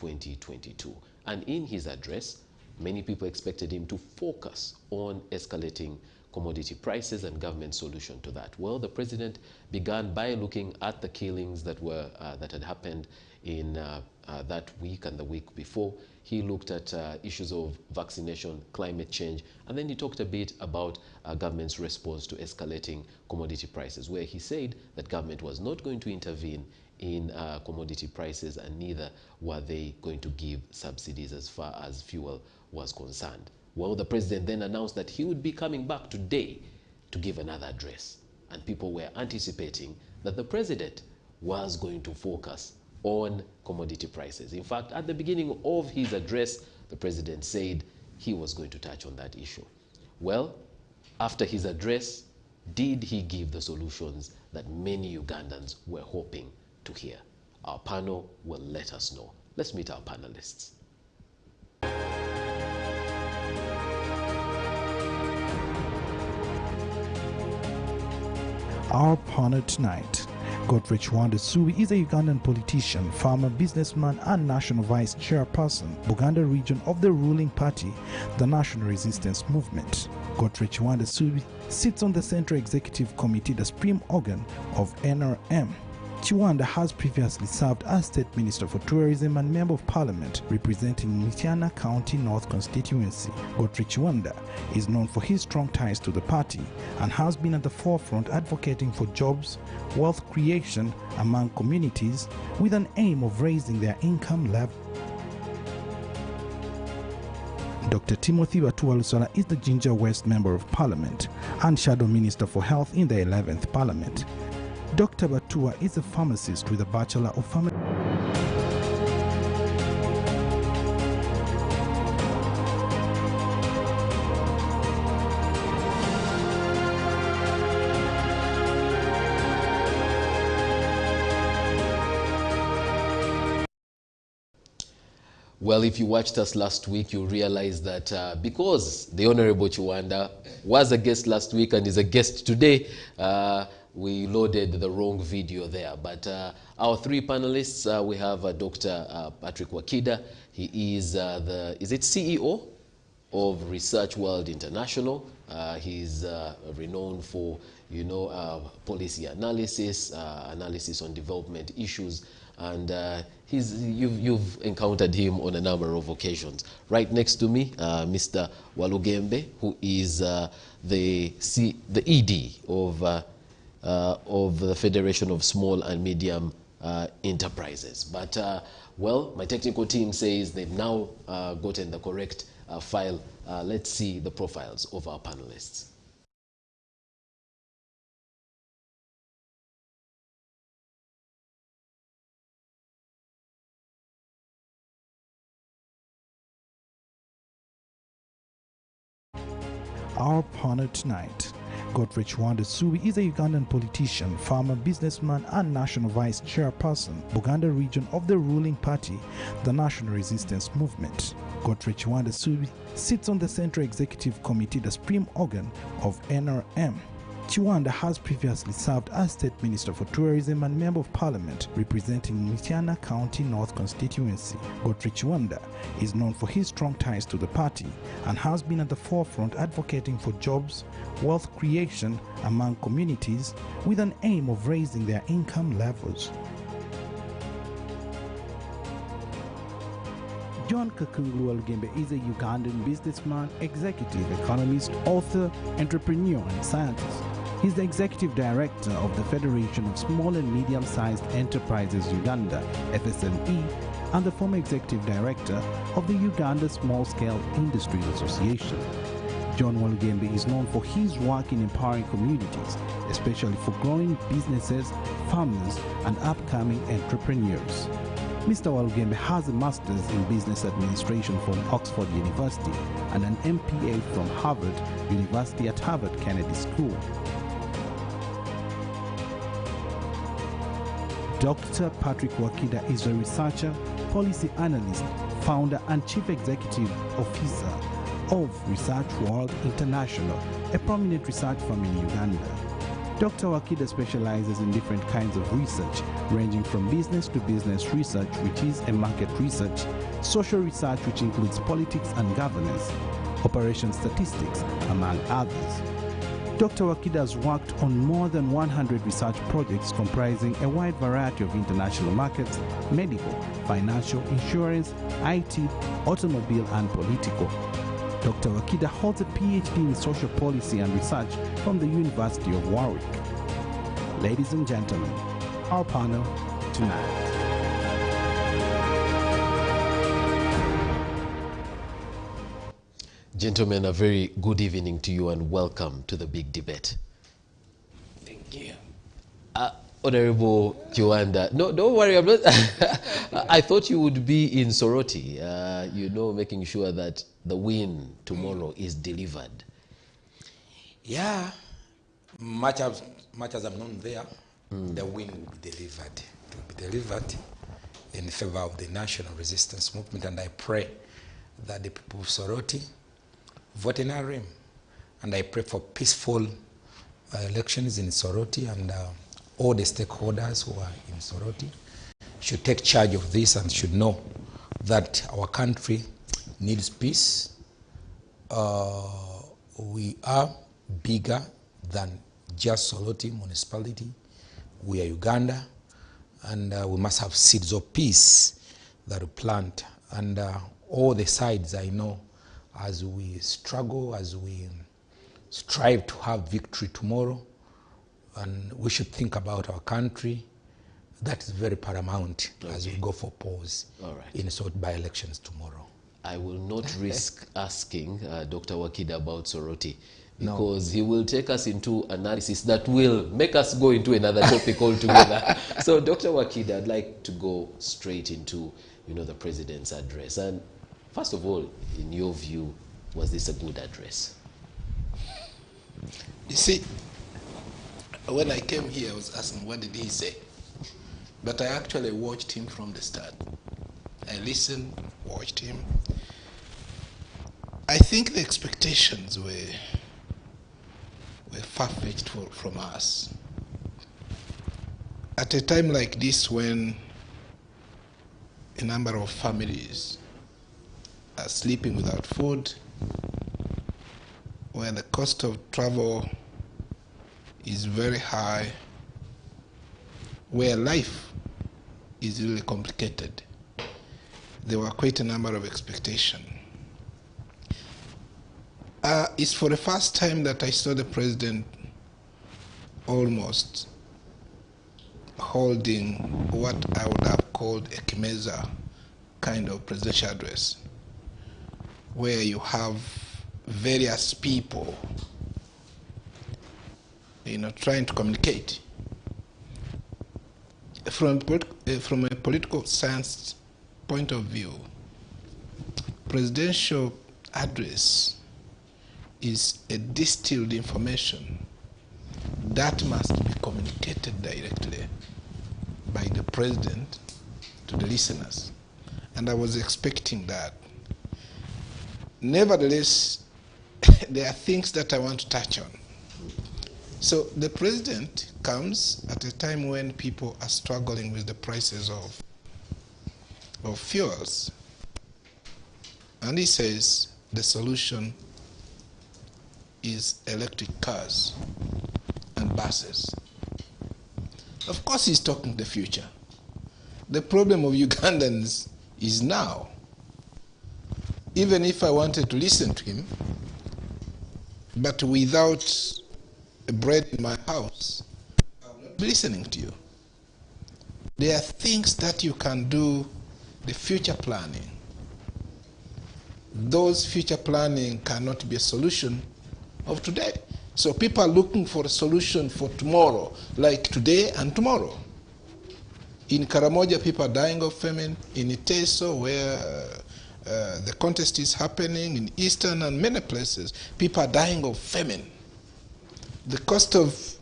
2022. And in his address, many people expected him to focus on escalating commodity prices and government solution to that. Well, the president began by looking at the killings that had happened in that week and the week before. He looked at issues of vaccination, climate change, and then he talked a bit about government's response to escalating commodity prices, where he said that government was not going to intervene in commodity prices, and neither were they going to give subsidies as far as fuel was concerned. Well, the president then announced that he would be coming back today to give another address, and people were anticipating that the president was going to focus on commodity prices. In fact, at the beginning of his address, the president said he was going to touch on that issue. Well, after his address, did he give the solutions that many Ugandans were hoping to hear? Our panel will let us know. Let's meet our panelists. Our panel tonight. Godfrey Chiwanda Subi is a Ugandan politician, farmer, businessman, and national vice chairperson, Buganda region of the ruling party, the National Resistance Movement. Godfrey Chiwanda Subi sits on the Central Executive Committee, the supreme organ of NRM. Chiwanda has previously served as State Minister for Tourism and Member of Parliament representing Mityana County North constituency. Godfrey Chiwanda is known for his strong ties to the party and has been at the forefront advocating for jobs, wealth creation among communities with an aim of raising their income level. Dr. Timothy Batuwa is the Jinja West Member of Parliament and Shadow Minister for Health in the 11th Parliament. Dr. Batuwa is a pharmacist with a Bachelor of Pharmacy. Well, if you watched us last week, you realize that because the Honorable Chiwanda was a guest last week and is a guest today, we loaded the wrong video there. But our three panelists, we have Dr. Patrick Wakida. He is is it CEO of Research World International. He's renowned for, policy analysis, analysis on development issues, and you've encountered him on a number of occasions. Right next to me, Mr. Walugembe, who is the ED of the Federation of Small and Medium Enterprises. But, well, my technical team says they've now gotten the correct file. Let's see the profiles of our panelists. Our panel tonight. Godfrey Chiwanda Subi is a Ugandan politician, farmer, businessman, and national vice chairperson, Buganda region of the ruling party, the National Resistance Movement. Godfrey Chiwanda Subi sits on the Central Executive Committee, the supreme organ of NRM. Chiwanda has previously served as State Minister for Tourism and Member of Parliament representing Mityana County North constituency. Godfrey Chiwanda is known for his strong ties to the party and has been at the forefront advocating for jobs, wealth creation among communities with an aim of raising their income levels. John Kakulu Walugembe is a Ugandan businessman, executive, economist, author, entrepreneur, and scientist. He's the executive director of the Federation of Small and Medium-Sized Enterprises Uganda, FSME, and the former executive director of the Uganda Small-Scale Industries Association. John Walugembe is known for his work in empowering communities, especially for growing businesses, farmers, and upcoming entrepreneurs. Mr. Walugembe has a master's in business administration from Oxford University and an MPA from Harvard University at Harvard Kennedy School. Dr. Patrick Wakida is a researcher, policy analyst, founder and chief executive officer of Research World International, a prominent research firm in Uganda. Dr. Wakida specializes in different kinds of research, ranging from business to business research, which is a market research, social research, which includes politics and governance, operation statistics, among others. Dr. Wakida has worked on more than 100 research projects comprising a wide variety of international markets, medical, financial, insurance, IT, automobile, and political. Dr. Wakida holds a PhD in social policy and research from the University of Warwick. Ladies and gentlemen, our panel tonight. Gentlemen, a very good evening to you and welcome to the big debate. Thank you. Honorable Uganda, no, don't worry, I'm not. I thought you would be in Soroti, making sure that the win tomorrow is delivered. Yeah, much as I'm not there, the win will be delivered. It will be delivered in favor of the national resistance movement, and I pray that the people of Soroti vote in our aim. And I pray for peaceful elections in Soroti, and all the stakeholders who are in Soroti should take charge of this and should know that our country needs peace. We are bigger than just Soroti municipality. We are Uganda, and we must have seeds of peace that we plant. And all the sides, I know, as we struggle, as we strive to have victory tomorrow, and we should think about our country. That is very paramount as we go for polls in sort by elections tomorrow. I will not risk asking Dr. Wakida about Soroti, because he will take us into analysis that will make us go into another topic altogether. So, Dr. Wakida, I'd like to go straight into the president's address. And first of all, in your view, was this a good address? You see, when I came here, I was asking, what did he say? But I actually watched him from the start. I listened, watched him. I think the expectations were far-fetched from us. At a time like this, when a number of families are sleeping without food, where the cost of travel is very high, where life is really complicated, there were quite a number of expectations. It's for the first time that I saw the president almost holding what I would have called a Kimeza kind of presidential address, where you have various people trying to communicate. From a political science point of view, presidential address is a distilled information that must be communicated directly by the president to the listeners. And I was expecting that. Nevertheless, there are things that I want to touch on. So the president comes at a time when people are struggling with the prices of fuels. And he says the solution is electric cars and buses. Of course he's talking the future. The problem of Ugandans is now. Even if I wanted to listen to him, but without bread in my house, I will not be listening to you. There are things that you can do, the future planning. Those future planning cannot be a solution of today. So people are looking for a solution for tomorrow, like today and tomorrow. In Karamoja, people are dying of famine. In Iteso, where the contest is happening, in Eastern and many places, people are dying of famine. The cost of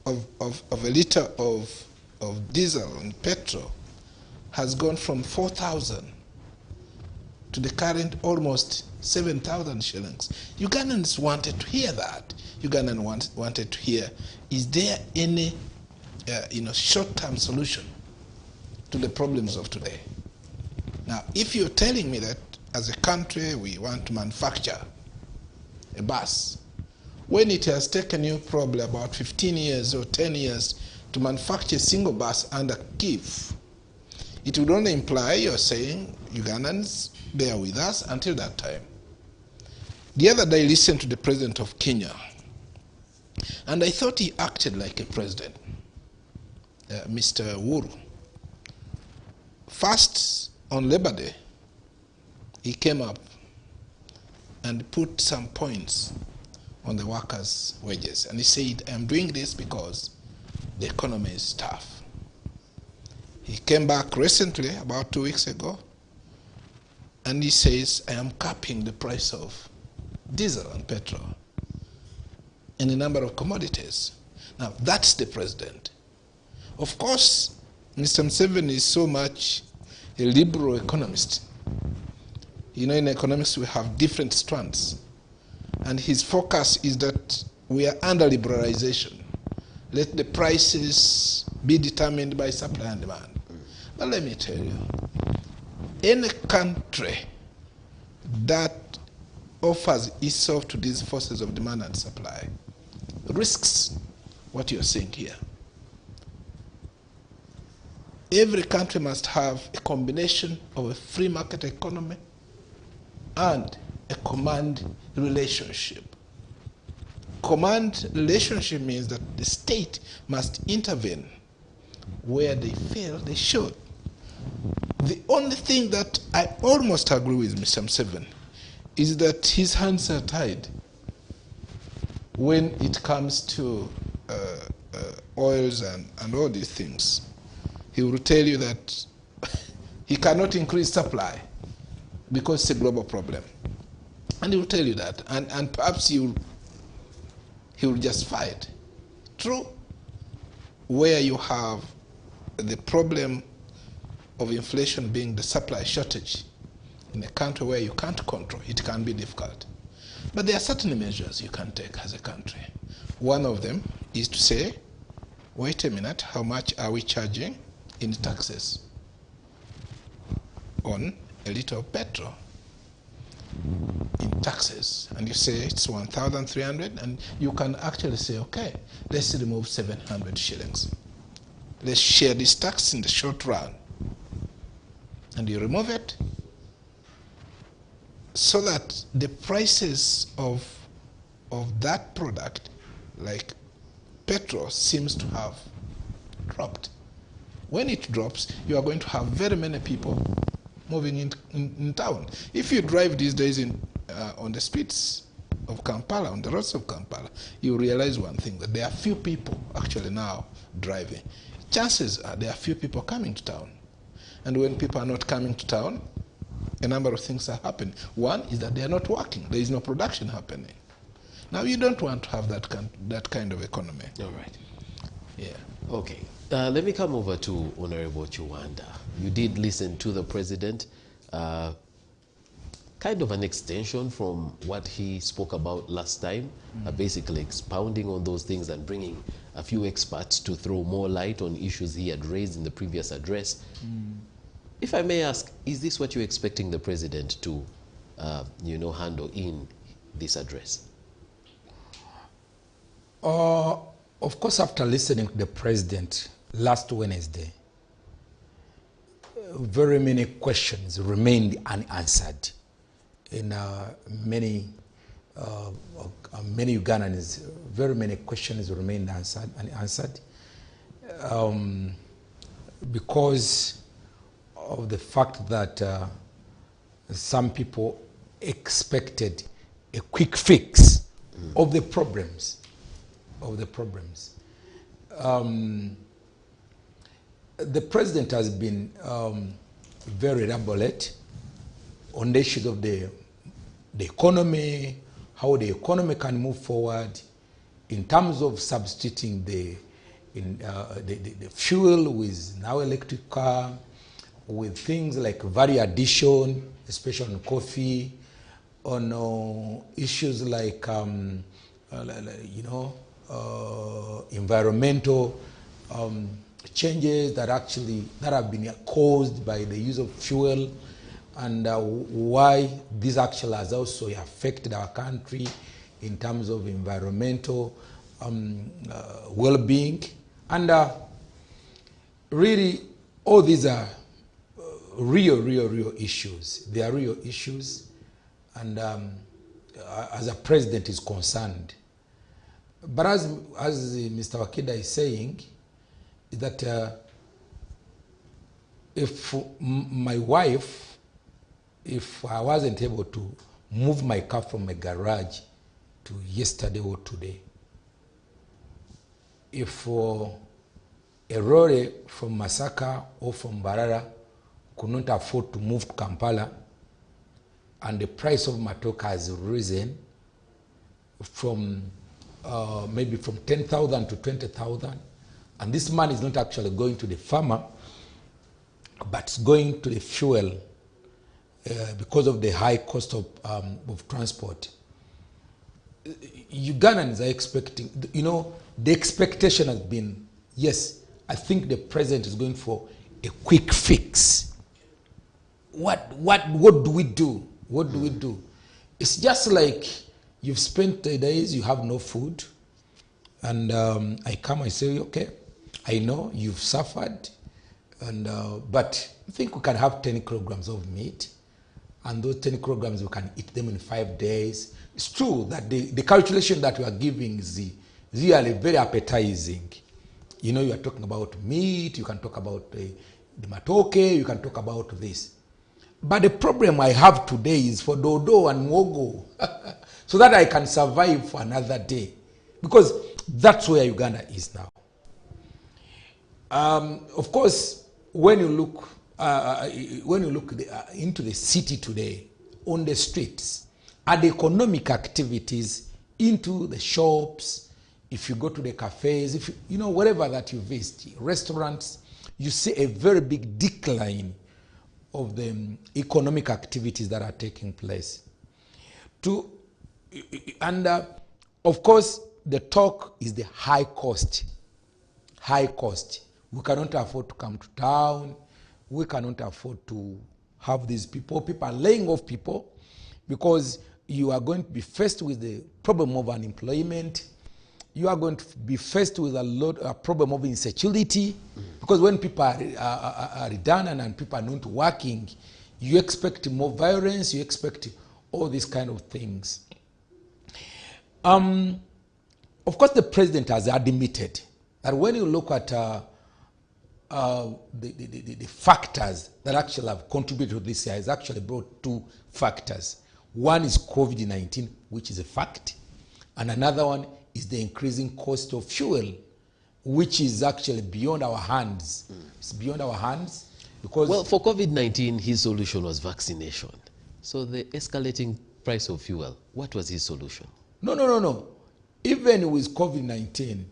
a liter of diesel and petrol has gone from 4,000 to the current almost 7,000 shillings. Ugandans wanted to hear that. Ugandans wanted to hear, is there any short-term solution to the problems of today? Now, if you're telling me that as a country we want to manufacture a bus, when it has taken you probably about 15 years or 10 years to manufacture a single bus under KIF, it would only imply you're saying, Ugandans, bear with us until that time. The other day I listened to the president of Kenya, and I thought he acted like a president, Mr. Uhuru. First, on Labor Day, he came up and put some points on the workers' wages. And he said, I'm doing this because the economy is tough. He came back recently, about 2 weeks ago, and he says, I am capping the price of diesel and petrol and a number of commodities. Now, that's the president. Of course, Mr. Museveni is so much a liberal economist. You know, in economics we have different strands. And his focus is that we are under liberalization. Let the prices be determined by supply and demand. But let me tell you, any country that offers itself to these forces of demand and supply risks what you're seeing here. Every country must have a combination of a free market economy and a command relationship. Command relationship means that the state must intervene where they feel they should. The only thing that I almost agree with Mr. Museveni is that his hands are tied when it comes to oils and all these things. He will tell you that he cannot increase supply because it's a global problem. And he will tell you that. And perhaps he will just fight. True, where you have the problem of inflation being the supply shortage in a country where you can't control, it can be difficult. But there are certain measures you can take as a country. One of them is to say, wait a minute, how much are we charging in taxes on a liter of petrol? In taxes, and you say it's 1,300, and you can actually say, okay, let's remove 700 shillings. Let's share this tax in the short run. And you remove it so that the prices of that product, like petrol, seems to have dropped. When it drops, you are going to have very many people moving in town. If you drive these days on the streets of Kampala, on the roads of Kampala, you realize one thing, that there are few people actually now driving. Chances are there are few people coming to town. And when people are not coming to town, a number of things are happening. One is that they are not working. There is no production happening. Now, you don't want to have that kind of economy. All right. Yeah. Okay. Let me come over to Honorable Chiwanda. You did listen to the president, kind of an extension from what he spoke about last time, basically expounding on those things and bringing a few experts to throw more light on issues he had raised in the previous address. If I may ask, is this what you're expecting the president to, handle in this address? Of course, after listening to the president last Wednesday, very many questions remained unanswered. In many Ugandans, very many questions remained unanswered because of the fact that some people expected a quick fix of the problems. The president has been very elaborate on the issues of the economy, how the economy can move forward in terms of substituting the fuel with now electric car, with things like value addition especially on coffee, on issues like, environmental changes that have been caused by the use of fuel, and why this actually has also affected our country in terms of environmental well-being. And really, all these are real issues. They are real issues, and as a president is concerned. But as Mr. Wakida is saying, is that if my wife, if I wasn't able to move my car from my garage to yesterday or today, if a lorry from Masaka or from Barara could not afford to move to Kampala, and the price of matoka has risen from maybe from 10,000 to 20,000, and this money is not actually going to the farmer, but it's going to the fuel because of the high cost of transport. Ugandans are expecting, the expectation has been, yes, I think the president is going for a quick fix. What do we do? What do we do? It's just like you've spent 3 days, you have no food, and I come, I say, okay, I know you've suffered, and but I think we can have 10 kilograms of meat, and those 10 kilograms we can eat them in 5 days. It's true that the calculation that we are giving is really very appetizing. You are talking about meat, you can talk about the matoke, you can talk about this. But the problem I have today is for dodo and wogo, so that I can survive for another day, because that's where Uganda is now. Of course, when you look into the city today, on the streets, at the economic activities, into the shops, if you go to the cafes, if wherever that you visit, restaurants, you see a very big decline of the economic activities that are taking place. Of course, the talk is the high cost. High cost. We cannot afford to come to town. We cannot afford to have these people. People are laying off people because you are going to be faced with the problem of unemployment. You are going to be faced with a problem of insecurity, because when people are redundant and people are not working, you expect more violence, you expect all these kind of things. Of course, the president has admitted that when you look at the factors that actually have contributed to this, has actually brought 2 factors. One is COVID-19, which is a fact, and another one is the increasing cost of fuel, which is actually beyond our hands. It's beyond our hands because... Well, for COVID-19, his solution was vaccination. So the escalating price of fuel, what was his solution? No. Even with COVID-19,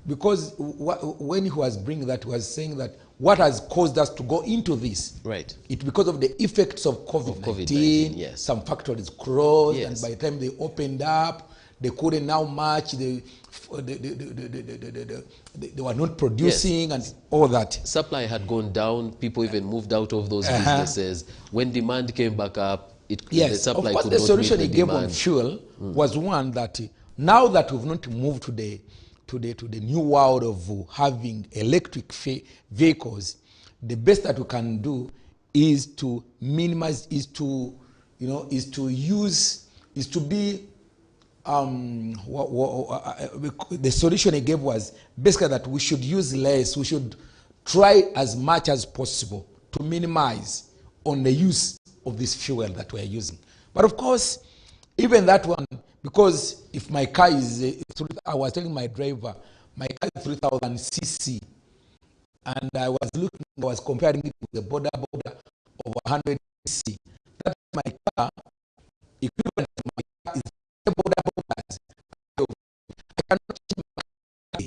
because when he was bringing that, he was saying that what has caused us to go into this, right? It's because of the effects of COVID-19. Yes. Some factories closed, yes. And by the time they opened up, they couldn't now match. They were not producing, yes. And all that. Supply had gone down. People even moved out of those businesses. When demand came back up, yes. The supply of course, could the not solution meet the he gave demand. on fuel was one that now that we've not moved to the new world of having electric vehicles, the best that we can do is to minimize, the solution he gave was basically that we should use less. We should try as much as possible to minimize on the use of this fuel that we're using. But of course, even that one, because if my car is, I was telling my driver, my car is 3,000 cc, and I was comparing it with the border of 100 cc. That's my car, equivalent to my car is the borders. I cannot change my car.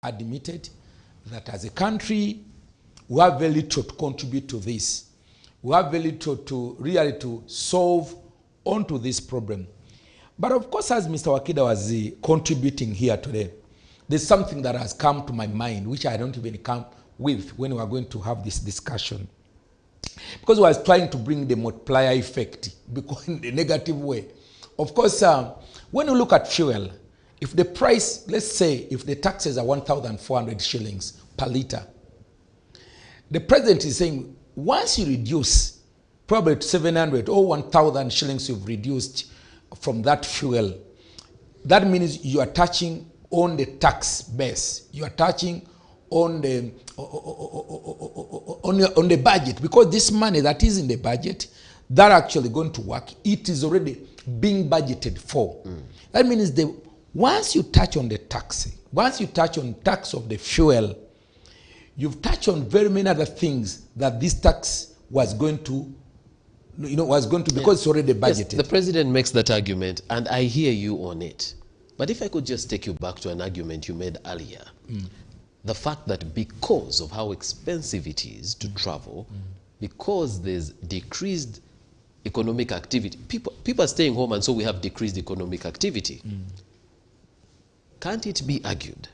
admitted that as a country, we have very little to contribute to this. We have very little to really to solve onto this problem. But of course, as Mr. Wakida was contributing here today, there's something that has come to my mind, which I don't even come with when we are going to have this discussion. Because we are trying to bring the multiplier effect, because in the negative way. Of course, when you look at fuel, if the price, let's say, if the taxes are 1,400 shillings per litre, the president is saying, once you reduce probably to 700 or 1,000 shillings you've reduced from that fuel, that means you are touching on the tax base. You are touching on the on the budget, because this money that is in the budget that actually going to work, it is already being budgeted for. That means once you touch on the tax, once you touch on tax of the fuel, you've touched on very many other things that this tax was going to, because it's already budgeted. Yes, the president makes that argument, and I hear you on it. But if I could just take you back to an argument you made earlier, the fact that because of how expensive it is to travel, because there's decreased economic activity, people are staying home, and so we have decreased economic activity. Can't it be argued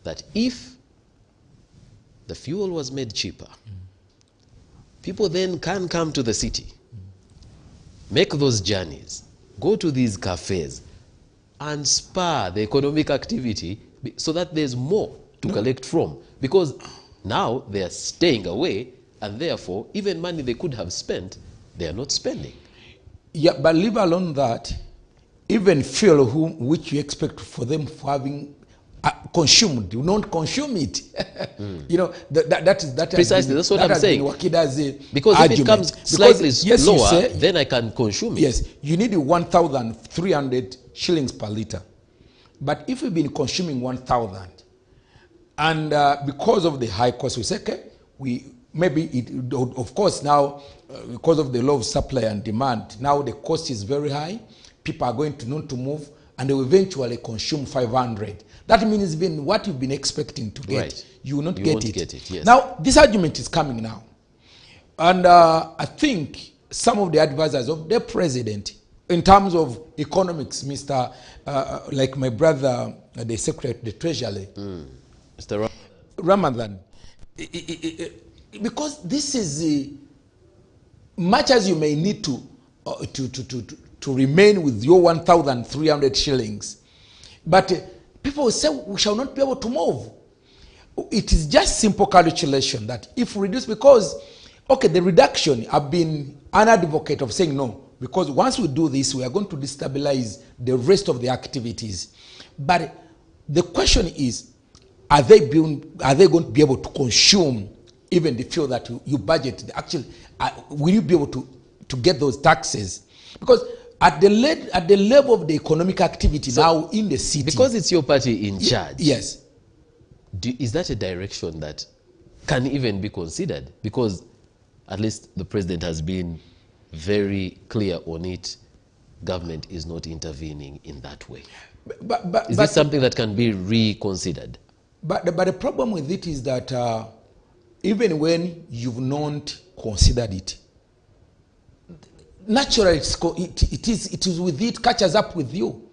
that if the fuel was made cheaper, people then can come to the city, make those journeys, go to these cafes, and spur the economic activity so that there's more to collect from? Because now they are staying away, and therefore even money they could have spent, they are not spending. Yeah, but leave alone that, even fuel which you expect for them for having consumed, do not consume it. You know, that precisely, that's what I'm saying. Because argument. If it comes slightly lower, say, then I can consume it. Yes, you need 1,300 shillings per litre. But if you've been consuming 1,000, and because of the high cost, we say, okay, of course now, because of the law of supply and demand, now the cost is very high. People are going to not to move, and they will eventually consume 500. That means even what you've been expecting to get, you will not get it. Yes. Now, this argument is coming now. And I think some of the advisors of the president, in terms of economics, like my brother, the Secretary, the Treasury, Mr. Ramadan, because this is much as you may need to remain with your 1,300 shillings, but people will say we shall not be able to move. It is just simple calculation that if we reduce, because okay, the reduction, I've been an advocate of saying no, because once we do this, we are going to destabilize the rest of the activities. But the question is, are they going to be able to consume even the fuel that you budget? Actually, will you be able to get those taxes? Because at the level of the economic activity now in the city, because it's your party in charge. Yes. Is that a direction that can even be considered? Because at least the president has been very clear on it. Government is not intervening in that way. Is this something that can be reconsidered? But the problem with it is that even when you've not considered it, naturally it is with it, catches up with you.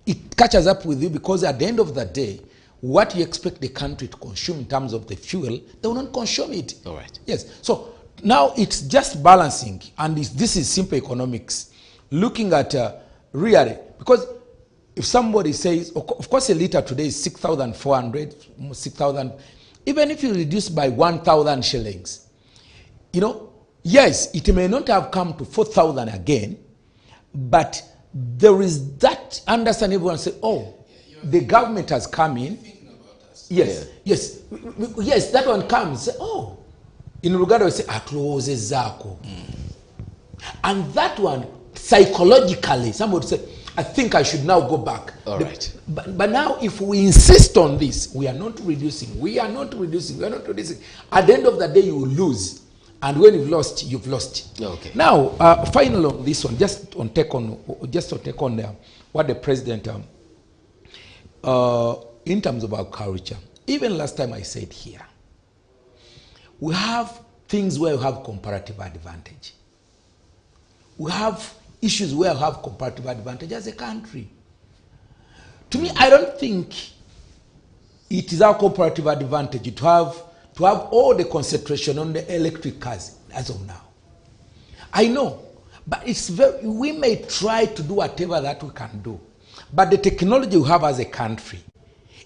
It catches up with you because at the end of the day, what you expect the country to consume in terms of the fuel, they will not consume it. All right. Yes. So now it's just balancing, and this is simple economics. Looking at really, because if somebody says, of course a litre today is 6,400, 6,000, even if you reduce by 1,000 shillings, you know, yes, it may not have come to 4,000 again, but there is that understanding. Everyone say, oh, the government has come in. Yes, yes, yes, that one comes. Say, oh, in Uganda we say, aklose zako. And that one, psychologically, somebody say, I think I should now go back. All right. But now if we insist on this, we are not reducing. We are not reducing. At the end of the day, you will lose. And when you've lost, you've lost. Okay. Now, finally on this one, just to take on what the president in terms of our culture, even last time I said here, we have things where we have comparative advantage. We have issues where we have comparative advantage as a country. To me, I don't think it is our comparative advantage to have all the concentration on the electric cars as of now. I know, but we may try to do whatever that we can do, but the technology we have as a country,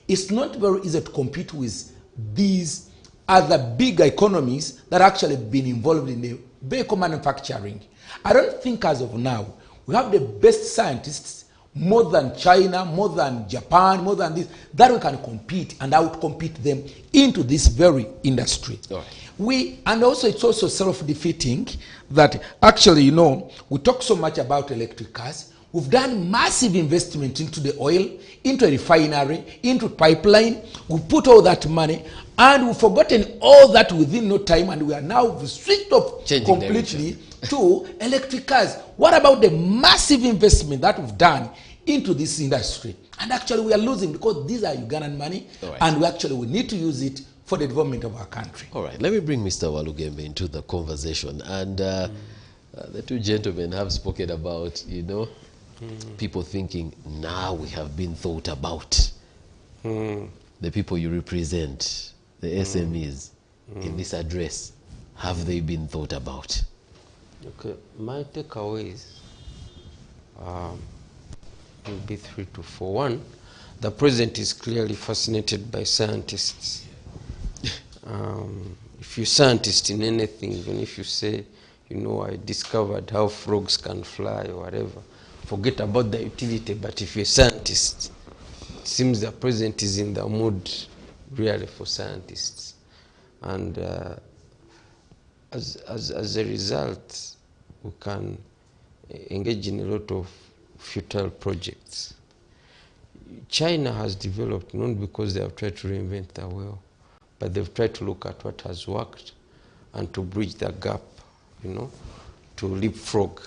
it's not very easy to compete with these other big economies that actually have been involved in the vehicle manufacturing. I don't think as of now we have the best scientists, more than China, more than Japan, more than this, that we can compete and outcompete them into this very industry. Right. And also it's also self-defeating that actually, you know, we talk so much about electric cars. We've done massive investment into the oil, into a refinery, into pipeline. We put all that money and we've forgotten all that within no time, and we are now switched off completely to electric cars. What about the massive investment that we've done into this industry? And actually we are losing because these are Ugandan money, right, and we need to use it for the development of our country. All right, let me bring Mr. Walugembe into the conversation. And the two gentlemen have spoken about, you know, people thinking, now we have been thought about. The people you represent, the SMEs, in this address, have they been thought about? Okay, my takeaways will be 3 to 4. One, the president is clearly fascinated by scientists. If you're a scientist in anything, even if you say, you know, I discovered how frogs can fly or whatever, forget about the utility. But if you're a scientist, it seems the president is in the mood really for scientists. And as a result, we can engage in a lot of futile projects. China has developed not because they have tried to reinvent the wheel, but they've tried to look at what has worked and to bridge the gap, you know, to leapfrog.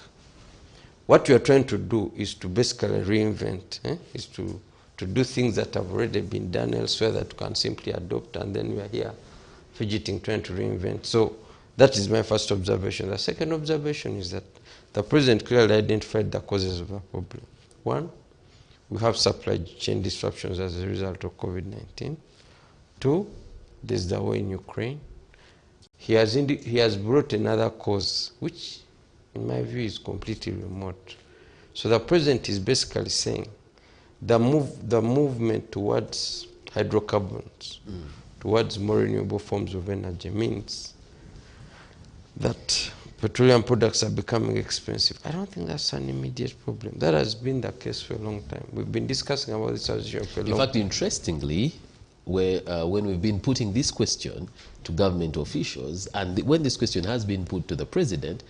What we are trying to do is to basically reinvent, is to do things that have already been done elsewhere that we can simply adopt, and then we are here fidgeting, trying to reinvent. So that is my first observation. The second observation is that the president clearly identified the causes of the problem. One, we have supply chain disruptions as a result of COVID-19. Two, there's the war in Ukraine. He has brought another cause, which in my view is completely remote. So the president is basically saying the movement towards hydrocarbons, towards more renewable forms of energy, means that petroleum products are becoming expensive. I don't think that's an immediate problem. That has been the case for a long time. We've been discussing about this as for a long time. In fact, interestingly, when we've been putting this question to government officials, and when this question has been put to the president,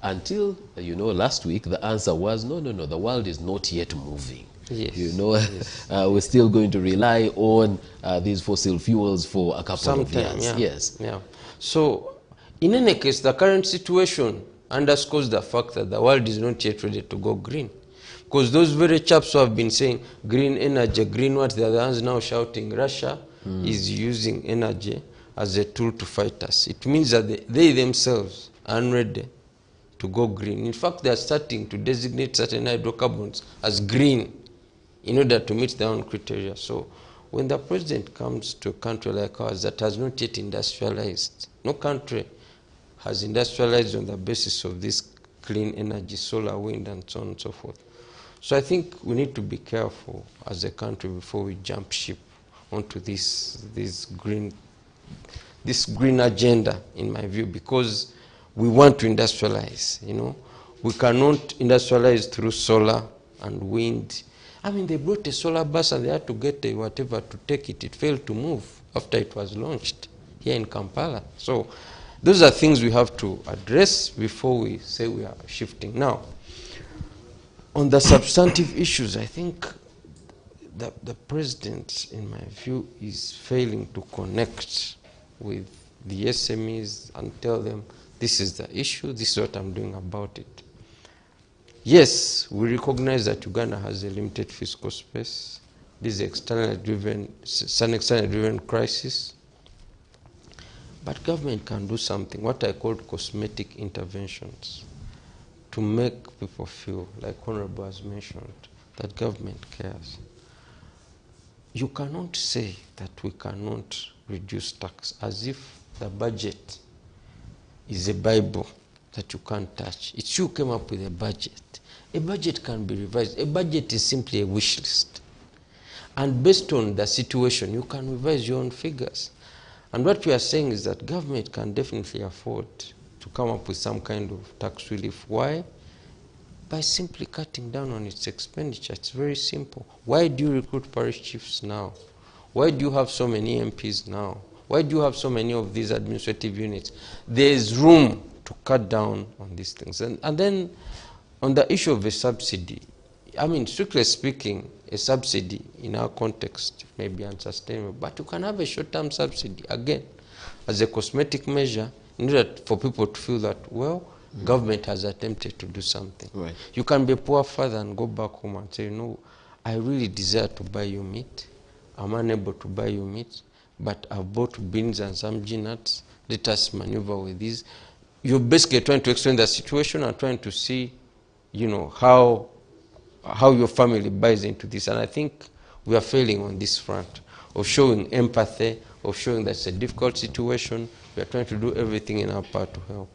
until, you know, last week, the answer was, no, the world is not yet moving. Yes. You know, yes. We're still going to rely on these fossil fuels for a couple of years. Yeah. Yes. Yeah. So, in any case, the current situation underscores the fact that the world is not yet ready to go green. Because those very chaps who have been saying green energy, green what, the other ones now shouting Russia is using energy as a tool to fight us. It means that they themselves are unready to go green. In fact, they are starting to designate certain hydrocarbons as green in order to meet their own criteria. So when the president comes to a country like ours that has not yet industrialized, no country has industrialized on the basis of this clean energy, solar, wind, and so on and so forth. So I think we need to be careful as a country before we jump ship onto this green agenda, in my view, because we want to industrialize, you know. We cannot industrialize through solar and wind. I mean, they brought a solar bus and they had to get a whatever to take it. It failed to move after it was launched here in Kampala. So those are things we have to address before we say we are shifting. Now, on the substantive issues, I think the president, in my view, is failing to connect with the SMEs and tell them, this is the issue, this is what I'm doing about it. Yes, we recognize that Uganda has a limited fiscal space. This is it's an externally driven crisis. But government can do something, what I call cosmetic interventions, to make people feel, like Honorable has mentioned, that government cares. You cannot say that we cannot reduce tax as if the budget is a Bible that you can't touch. It's you came up with a budget. A budget can be revised. A budget is simply a wish list. And based on the situation, you can revise your own figures. And what we are saying is that government can definitely afford to come up with some kind of tax relief. Why? By simply cutting down on its expenditure. It's very simple. Why do you recruit parish chiefs now? Why do you have so many MPs now? Why do you have so many of these administrative units? There is room to cut down on these things. And then on the issue of a subsidy, I mean, strictly speaking, a subsidy in our context may be unsustainable, but you can have a short-term subsidy, again, as a cosmetic measure, in order for people to feel that, well, government has attempted to do something. Right. You can be a poor father and go back home and say, you know, I really desire to buy you meat. I'm unable to buy you meat, but I've bought beans and some nuts. Let us maneuver with these. You're basically trying to explain the situation and trying to see, you know, how your family buys into this. And I think we are failing on this front of showing empathy, of showing that it's a difficult situation. We are trying to do everything in our part to help.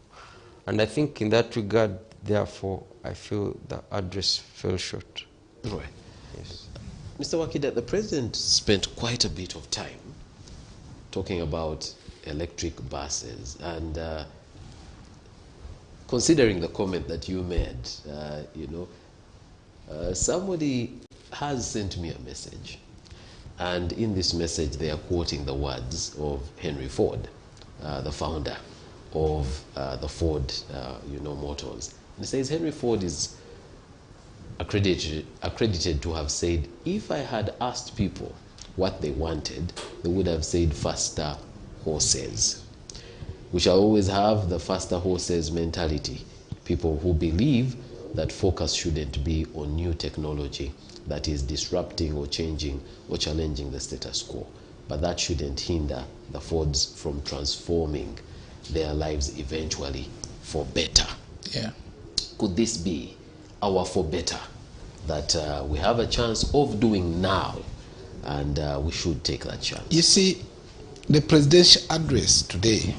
And I think in that regard, therefore, I feel the address fell short. Right. Yes. Mr. Wakida, the president spent quite a bit of time talking about electric buses, and considering the comment that you made, you know, somebody has sent me a message, and in this message they are quoting the words of Henry Ford, the founder of the Ford, you know, Motors. And it says Henry Ford is accredited to have said, if I had asked people what they wanted, they would have said faster horses. We shall always have the faster horses mentality. People who believe that focus shouldn't be on new technology that is disrupting or changing or challenging the status quo. But that shouldn't hinder the Fords from transforming their lives eventually for better. Yeah. Could this be our for better that we have a chance of doing now, and we should take that chance? You see, the presidential address today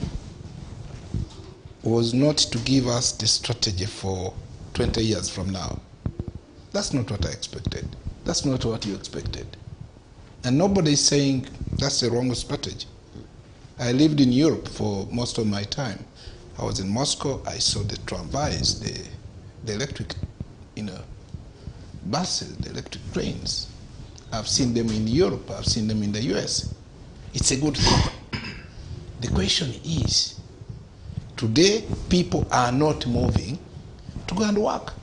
was not to give us the strategy for 20 years from now. That's not what I expected. That's not what you expected. And nobody is saying that's the wrong strategy. I lived in Europe for most of my time. I was in Moscow. I saw the tramways, the electric, you know, buses, the electric trains. I've seen them in Europe. I've seen them in the US. It's a good thing. The question is, today people are not moving to go and work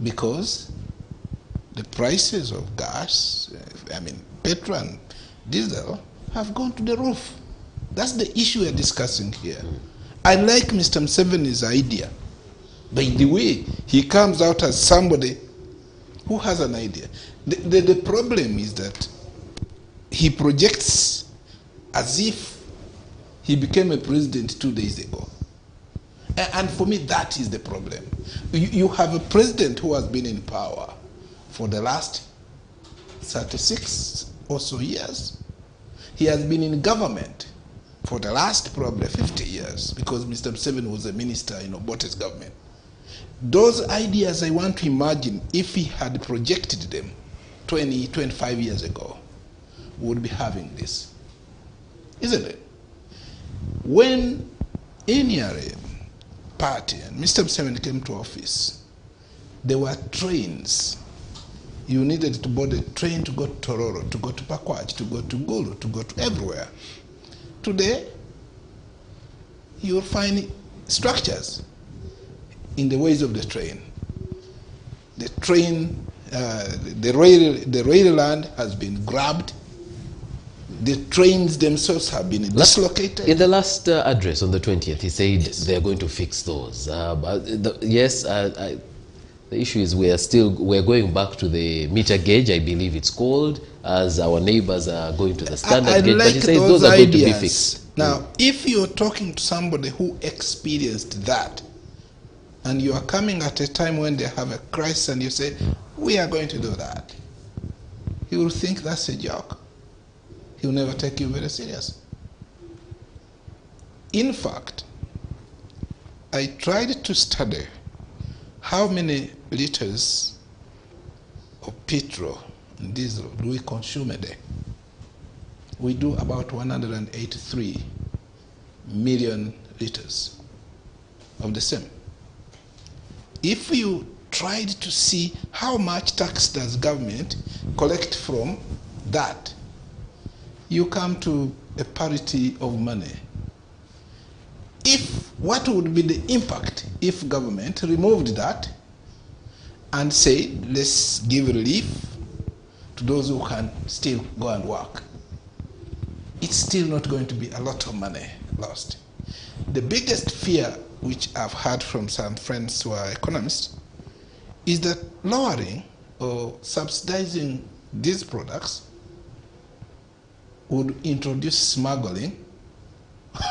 because the prices of gas, I mean petrol and diesel, have gone to the roof. That's the issue we're discussing here. I like Mr. Museveni's idea. By the way, he comes out as somebody who has an idea. The problem is that he projects as if he became a president 2 days ago. And for me, that is the problem. You have a president who has been in power for the last 36 or so years. He has been in government for the last probably 50 years because Mr. Museveni was a minister in Obote's government. Those ideas I want to imagine if he had projected them 20, 25 years ago, we would be having this. Isn't it? When any party and Mr. Museveni came to office, there were trains. You needed to board a train to go to Tororo, to go to Pakwach, to go to Gulu, to go to everywhere. Today, you will find structures in the ways of the train. The train, the rail land has been grabbed. The trains themselves have been dislocated. In the last address on the 20th, he said yes, they're going to fix those. Yes, The issue is we're going back to the meter gauge, I believe it's called, as our neighbors are going to the standard gauge. Like but he says those those are ideas. going to be fixed. Now, if you're talking to somebody who experienced that, and you are coming at a time when they have a crisis and you say, we are going to do that, he will think that's a joke. He will never take you very serious. In fact, I tried to study how many liters of petrol and diesel do we consume a day. We do about 183 million liters of the same. If you tried to see how much tax does government collect from that, you come to a parity of money. What would be the impact if government removed that and said, let's give relief to those who can still go and work? It's still not going to be a lot of money lost. The biggest fear which I've heard from some friends who are economists is that lowering or subsidizing these products would introduce smuggling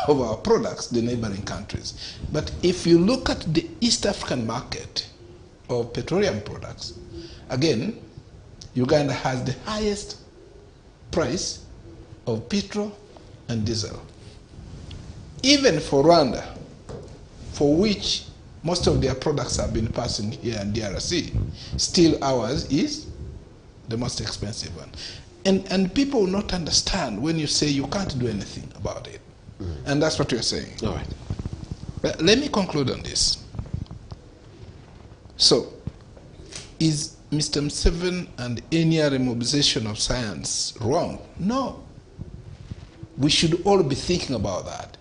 of our products, the neighboring countries. But if you look at the East African market of petroleum products, again, Uganda has the highest price of petrol and diesel. Even for Rwanda, for which most of their products have been passing here in DRC, still ours is the most expensive one. And people will not understand when you say you can't do anything about it. And that's what you're saying. All right. But let me conclude on this. So, is Mr. Museveni and any other mobilization of science wrong? No. We should all be thinking about that.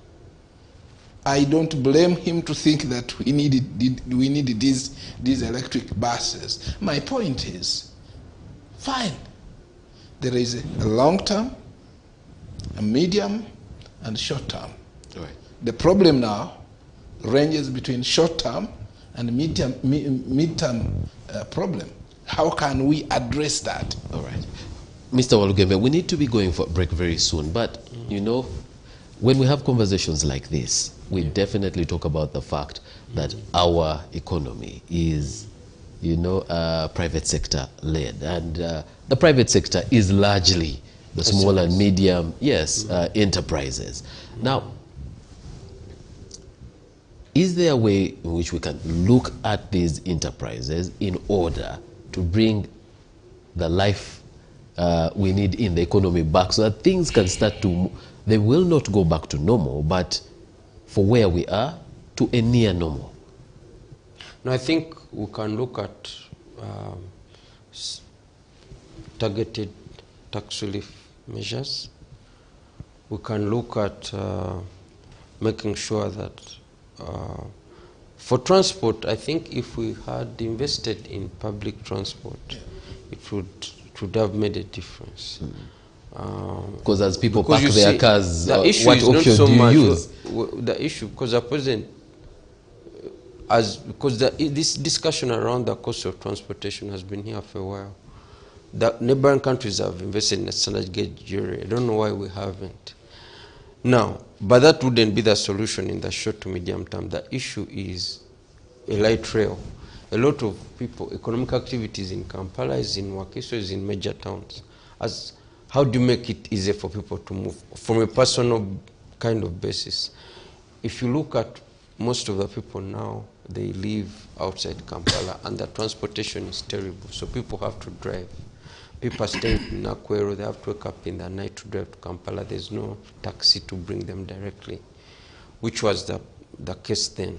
I don't blame him to think that we needed these electric buses. My point is, fine. There is a long term, a medium, and short term. Right. The problem now ranges between short term and mid-term problem. How can we address that? All right. Mr. Walugembe, we need to be going for a break very soon, but you know, when we have conversations like this, we definitely talk about the fact that our economy is, you know, private sector led, and the private sector is largely the small and medium, enterprises. Now, is there a way in which we can look at these enterprises in order to bring the life we need in the economy back, so that things can start to, they will not go back to normal, but for where we are, to a near normal? No, I think we can look at targeted tax relief measures. We can look at making sure that for transport, I think if we had invested in public transport, it would have made a difference. Because as people park their cars, the issue what is not option so do you much use? The issue, because the president, this discussion around the cost of transportation has been here for a while. The neighboring countries have invested in a standard gauge jury. I don't know why we haven't. Now, but that wouldn't be the solution in the short to medium term. The issue is a light rail. A lot of people, economic activities in Kampala, is in Wakiso, is in major towns. How do you make it easier for people to move from a personal kind of basis? If you look at most of the people now, they live outside Kampala and the transportation is terrible. So people have to drive. People are staying in Nakwero, they have to wake up in the night to drive to Kampala. There's no taxi to bring them directly, which was the case then.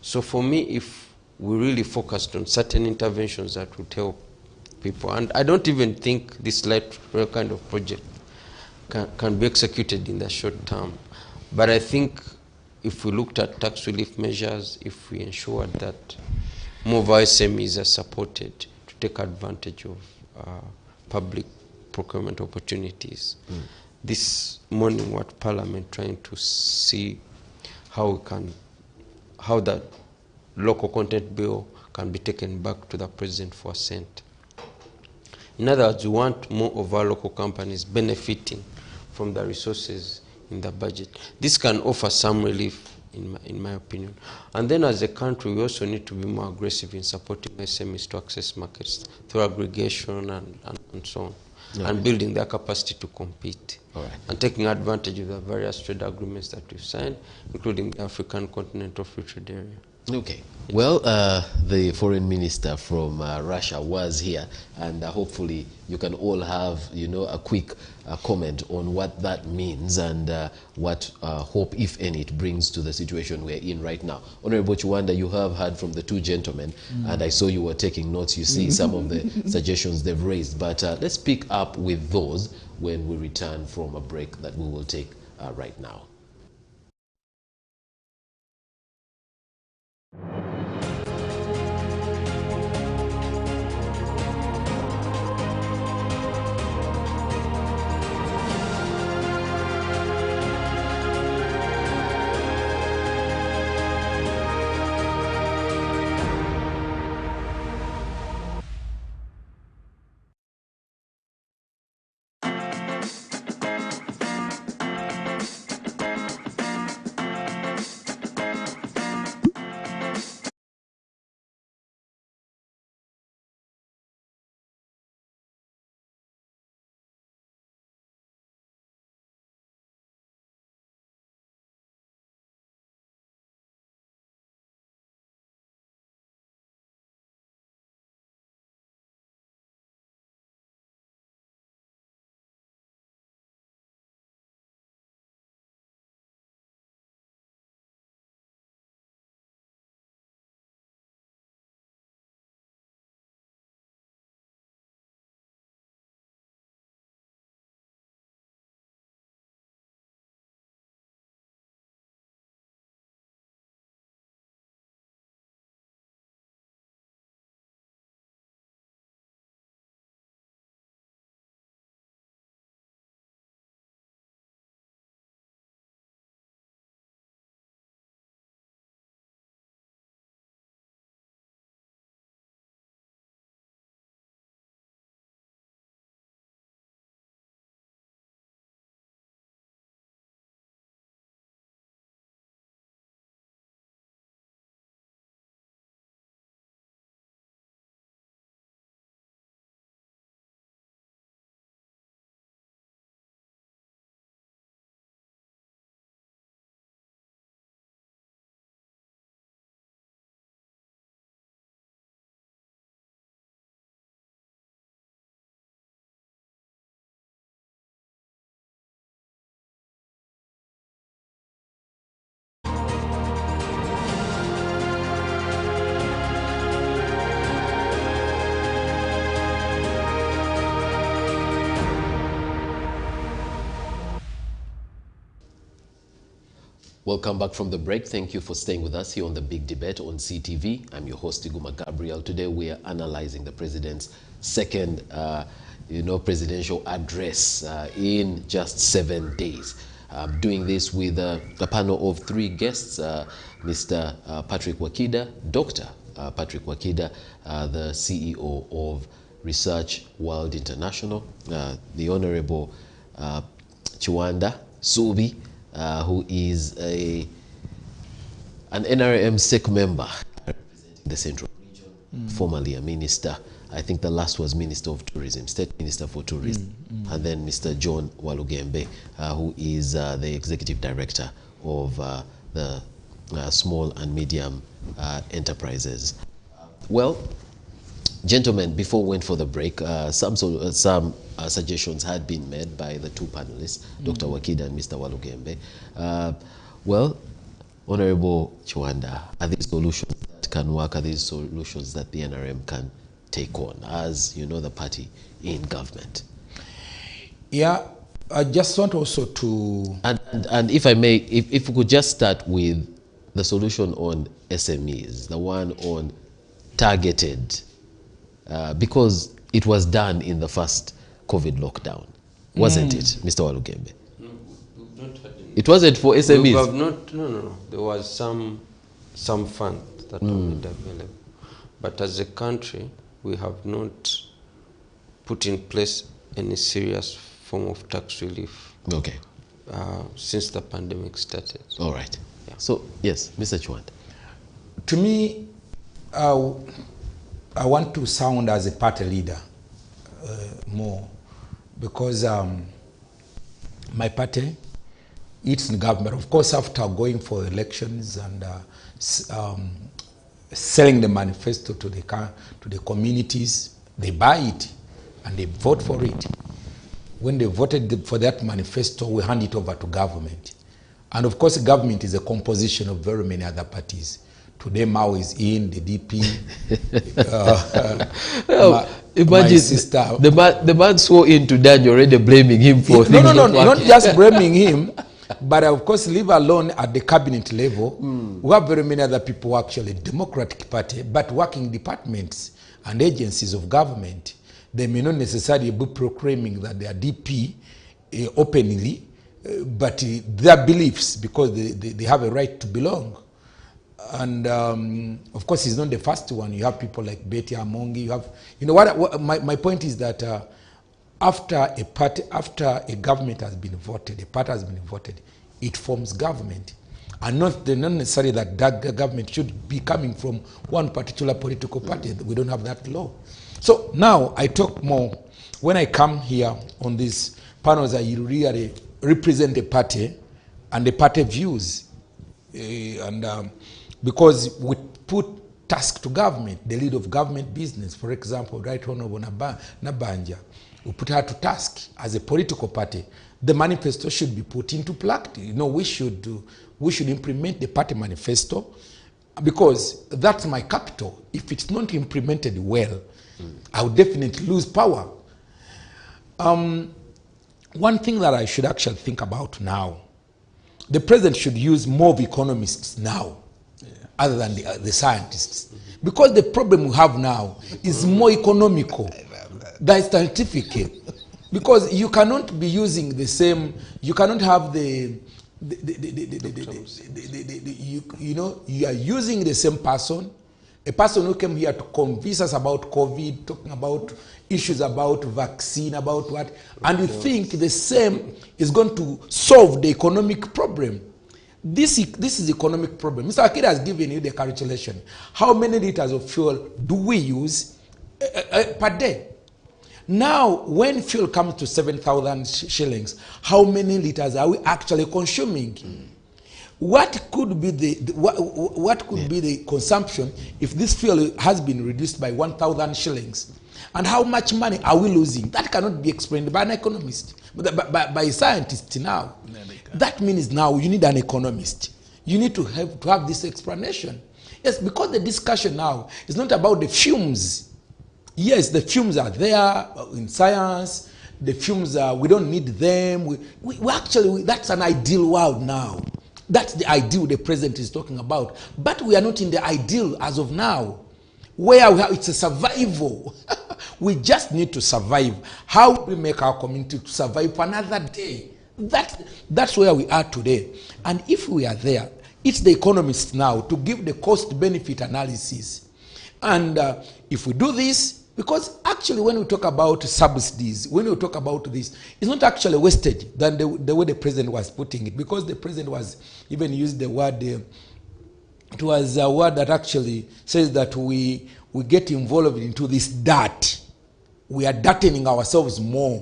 So for me, if we really focused on certain interventions that would help people, and I don't even think this light rail kind of project can be executed in the short term. But I think if we looked at tax relief measures, if we ensured that more of our SMEs are supported to take advantage of public procurement opportunities. This morning, what Parliament trying to see how the local content bill can be taken back to the president for assent. In other words, we want more of our local companies benefiting from the resources in the budget. This can offer some relief, in my opinion. And then as a country, we also need to be more aggressive in supporting SMEs to access markets through aggregation and so on, and building their capacity to compete. And taking advantage of the various trade agreements that we've signed, including the African Continental Free Trade Area. Okay. Well, the foreign minister from Russia was here, and hopefully you can all have, a quick comment on what that means and what hope, if any, it brings to the situation we're in right now. Honorable Chiwanda, you have heard from the two gentlemen, and I saw you were taking notes. You see some of the suggestions they've raised, but let's pick up with those when we return from a break that we will take right now. Welcome back from the break. Thank you for staying with us here on The Big Debate on CTV. I'm your host, Iguma Gabriel. Today we are analyzing the president's second, presidential address in just 7 days. Doing this with a panel of 3 guests, Mr. Patrick Wakida, Dr. Patrick Wakida, the CEO of Research World International, the Honorable Chiwanda Subi, who is an NRM SEC member representing the Central Region, formerly a minister. I think the last was Minister of Tourism, State Minister for Tourism. And then Mr. John Walugembe, who is the Executive Director of the Small and Medium Enterprises. Well, gentlemen, before we went for the break, some suggestions had been made by the two panelists, Dr. Wakida and Mr. Walugembe. Well, Honorable Chiwanda, are these solutions that can work? Are these solutions that the NRM can take on as, the party in government? Yeah, I just want also to... And if I may, if we could just start with the solution on SMEs, the one on targeted, because it was done in the first COVID lockdown, wasn't it, Mr. Walugembe? No, we've not had any. It wasn't for SMEs? No. There was some funds that were made available. But as a country, we have not put in place any serious form of tax relief. Okay. Since the pandemic started. All right. Yeah. So, yes, Mr. Chwant. To me, I want to sound as a party leader more, because my party, it's in government. Of course, after going for elections and selling the manifesto to the communities, they buy it and they vote for it. When they voted for that manifesto, we hand it over to government. And of course, government is a composition of very many other parties. Today, Mao is in, the DP, imagine my sister. The man swore in to that, you're already blaming him for things No, not just blaming him, but of course, leave alone at the cabinet level. We have very many other people who are actually Democratic Party, but working departments and agencies of government. They may not necessarily be proclaiming that they are DP openly, but their beliefs, because they have a right to belong. And of course, he's not the first one. You have people like Betty Amongi. You have, my point is that after a government has been voted, a party has been voted, it forms government. And not necessarily that government should be coming from one particular political party. We don't have that law. So now I talk more. When I come here on these panels, I really represent the party and the party views. Because we put task to government, the lead of government business. For example, Right Honorable Nabanja, we put her to task as a political party. The manifesto should be put into practice. We should implement the party manifesto, because that's my capital. If it's not implemented well, I would definitely lose power. One thing that I should actually think about now, the president should use more of economists now, other than the scientists. Because the problem we have now is more economical than scientific. Because you cannot be using the same, you cannot have you are using the same person, a person who came here to convince us about COVID, talking about issues about vaccine, about what, and you think the same is going to solve the economic problem. This is economic problem. Mr. Akira has given you the calculation. How many liters of fuel do we use per day? Now, when fuel comes to 7,000 shillings, how many liters are we actually consuming? What could be the consumption if this fuel has been reduced by 1,000 shillings? And how much money are we losing? That cannot be explained by an economist, by a scientist now. That means now you need an economist. You need to have this explanation. Yes, because the discussion now is not about the fumes. Yes, the fumes are there in science. The fumes are, we don't need them. We actually, that's an ideal world now. That's the ideal the president is talking about. But we are not in the ideal as of now, where it's a survival. We just need to survive. How do we make our community to survive for another day? That's where we are today. And if we are there, it's the economists now to give the cost-benefit analysis. And if we do this, because actually when we talk about subsidies, when we talk about this, it's not actually wastage than the way the president was putting it, because the president was even used the word, it was a word that actually says that we get involved into this dirt. We are dirtening ourselves more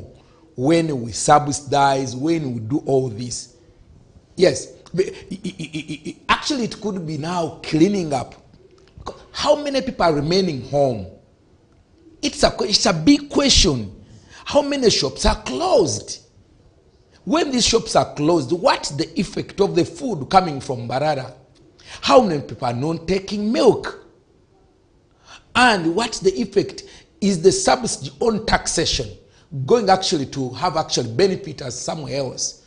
when we subsidize, when we do all this. Yes, actually it could be now cleaning up. How many people are remaining home? It's a big question. How many shops are closed? When these shops are closed, what's the effect of the food coming from Barara? How many people are not taking milk? And what's the effect? Is the subsidy on taxation going actually to have actually benefit us somewhere else?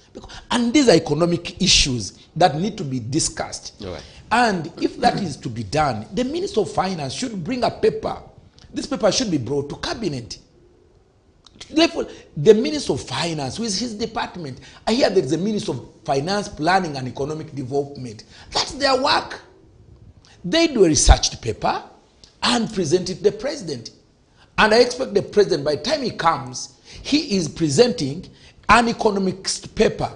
And these are economic issues that need to be discussed. Right. And if that is to be done, the Minister of Finance should bring a paper. This paper should be brought to cabinet. Therefore, the Minister of Finance, with his department, I hear there is a Minister of Finance, Planning and Economic Development. That's their work. They do a researched paper. and present it to the president. And I expect the president, by the time he comes, he is presenting an economics paper.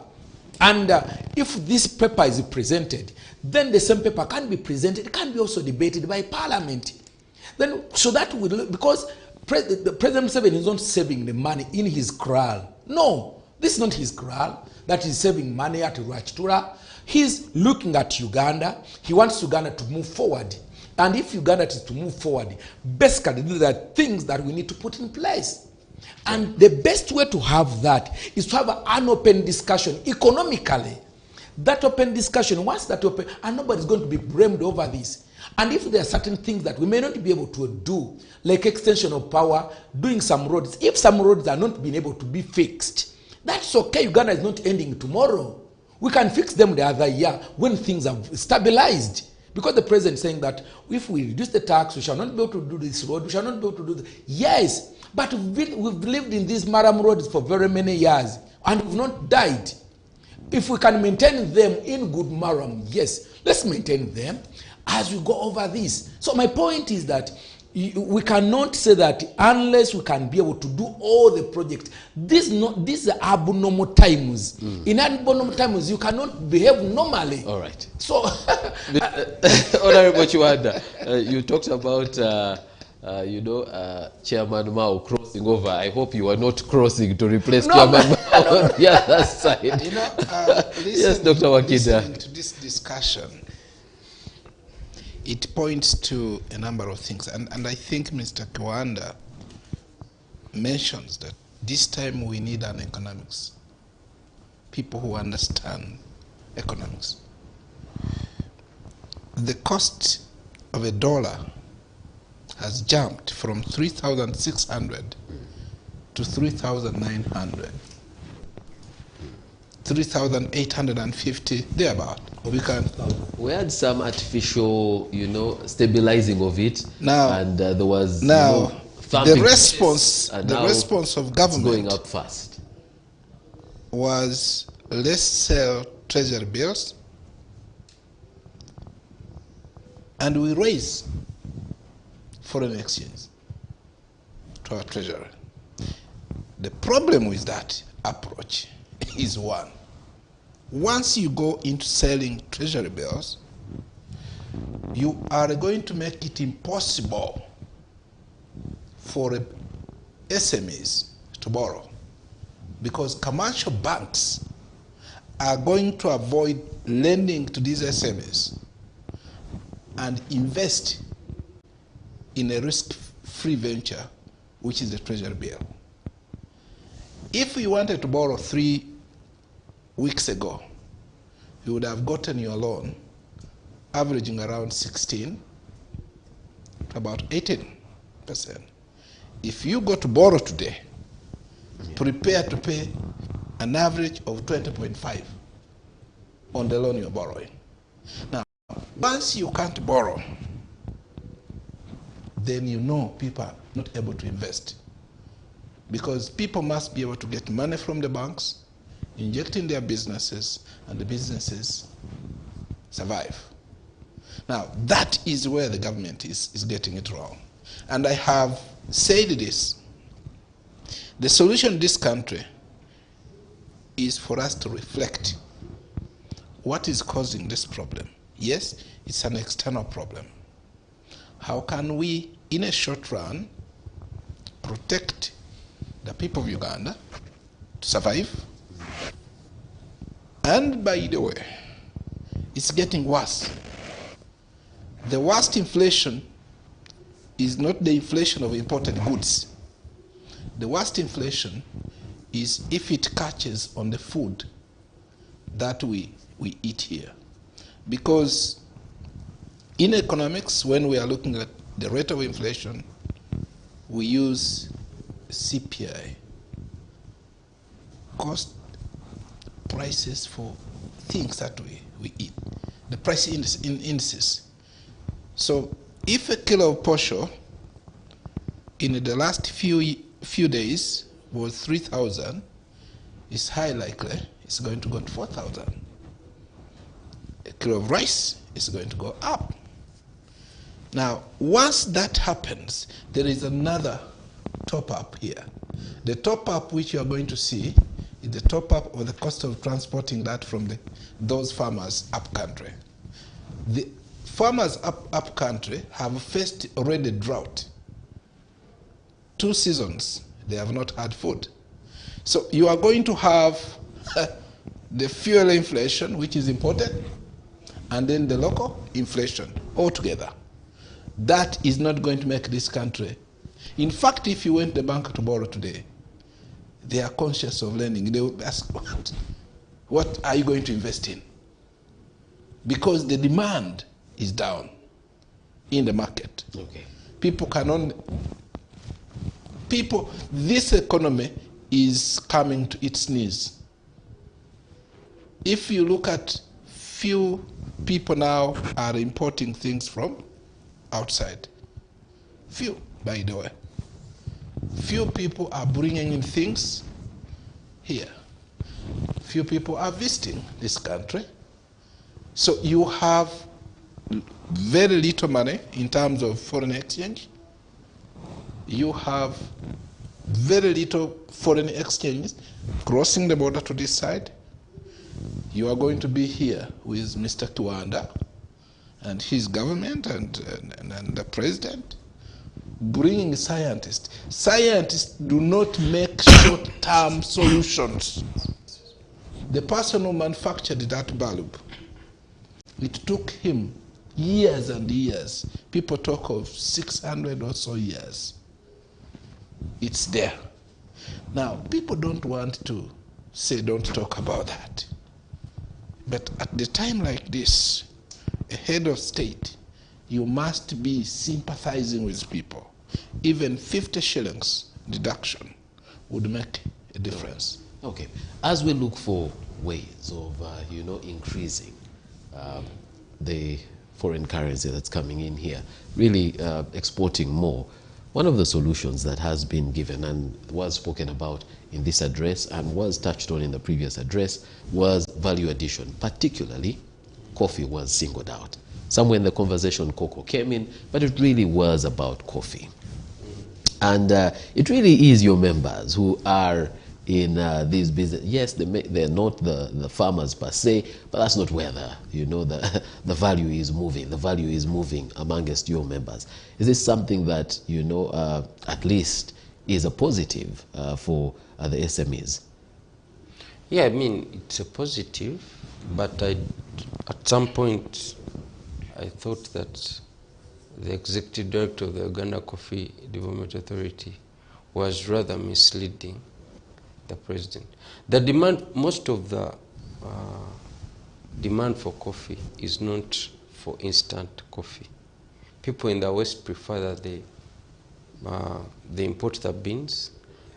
And if this paper is presented, then the same paper can be presented, it can be also debated by parliament. Then, so that will, because the President Museveni is not saving the money in his kraal. No, this is not his kraal, that he's saving money at Rwachitura. He's looking at Uganda. He wants Uganda to move forward. And if Uganda is to move forward, basically these are things that we need to put in place. And the best way to have that is to have an open discussion economically. That open discussion, once that open, and nobody's going to be blamed over this. And if there are certain things that we may not be able to do, like extension of power, doing some roads, if some roads are not being able to be fixed, that's okay. Uganda is not ending tomorrow. We can fix them the other year when things have stabilized. Because the president is saying that if we reduce the tax, we shall not be able to do this road, we shall not be able to do this. Yes, but we've lived in these maram roads for very many years and we've not died. If we can maintain them in good maram, yes, let's maintain them as we go over this. So my point is that we cannot say that unless we can be able to do all the projects. These are abnormal times. In abnormal times, you cannot behave normally. All right. So, Honorable Chiwanda, you talked about, Chairman Mao crossing over. I hope you are not crossing to replace Chairman Mao on the other side. Yes, Dr. Wakida. Listening to this discussion, it points to a number of things. And I think Mr. Chiwanda mentions that this time we need an economics. People who understand economics. The cost of $1 has jumped from 3,600 to 3,900. 3,850, thereabout. We had some artificial, stabilizing of it. Now, and there was the response of government going up fast was let's sell treasury bills and we raise foreign exchange to our treasury. The problem with that approach is one. Once you go into selling treasury bills, you are going to make it impossible for SMEs to borrow, because commercial banks are going to avoid lending to these SMEs and invest in a risk-free venture, which is the treasury bill. If you wanted to borrow 3 weeks ago, you would have gotten your loan averaging around 16 to about 18%. If you go to borrow today, prepare to pay an average of 20.5 on the loan you're borrowing. Now, once you can't borrow, then you know people are not able to invest, because people must be able to get money from the banks, inject in their businesses, and the businesses survive. Now, that is where the government is getting it wrong. And I have said this. The solution in this country is for us to reflect what is causing this problem. Yes, it's an external problem. How can we, in a short run, protect the people of Uganda to survive? And by the way, it's getting worse. The worst inflation is not the inflation of imported goods. The worst inflation is if it catches on the food that we eat here. Because in economics, when we are looking at the rate of inflation, we use CPI, cost prices for things that we eat, the price indices. So if a kilo of posho in the last few days was 3,000, it's high likely it's going to go to 4,000. A kilo of rice is going to go up. Now, once that happens, there is another top-up here. The top-up which you are going to see is the top-up of the cost of transporting that from those farmers up-country. The farmers up-country have faced already drought. 2 seasons, they have not had food. So you are going to have the fuel inflation, which is imported, and then the local inflation altogether. That is not going to make this country. In fact, if you went to the bank to borrow today, they are conscious of lending. They will ask, what are you going to invest in? Because the demand is down in the market. Okay. This economy is coming to its knees. If you look at few people now are importing things from outside. Few, by the way. Few people are bringing in things here. Few people are visiting this country. So you have very little money in terms of foreign exchange. You have very little foreign exchange crossing the border to this side. You are going to be here with Mr. Tuanda and his government and the president, bringing scientists. Scientists do not make short-term solutions. The person who manufactured that bulb, it took him years and years. People talk of 600 or so years. It's there. Now, people don't want to say don't talk about that. But at the time like this, a head of state, you must be sympathizing with people. Even 50 shillings deduction would make a difference. Okay. As we look for ways of, increasing the foreign currency that's coming in here, really exporting more, one of the solutions that has been given and was spoken about in this address and was touched on in the previous address was value addition. Particularly, coffee was singled out. Somewhere in the conversation, cocoa came in, but it really was about coffee. And it really is your members who are in these business. Yes, they're not the farmers per se, but that's not where the value is moving. The value is moving amongst your members. Is this something that at least is a positive for the SMEs? Yeah, I mean, it's a positive, but at some point I thought that the executive director of the Uganda Coffee Development Authority was rather misleading the president. The demand, most of the demand for coffee is not for instant coffee. People in the West prefer that they import the beans,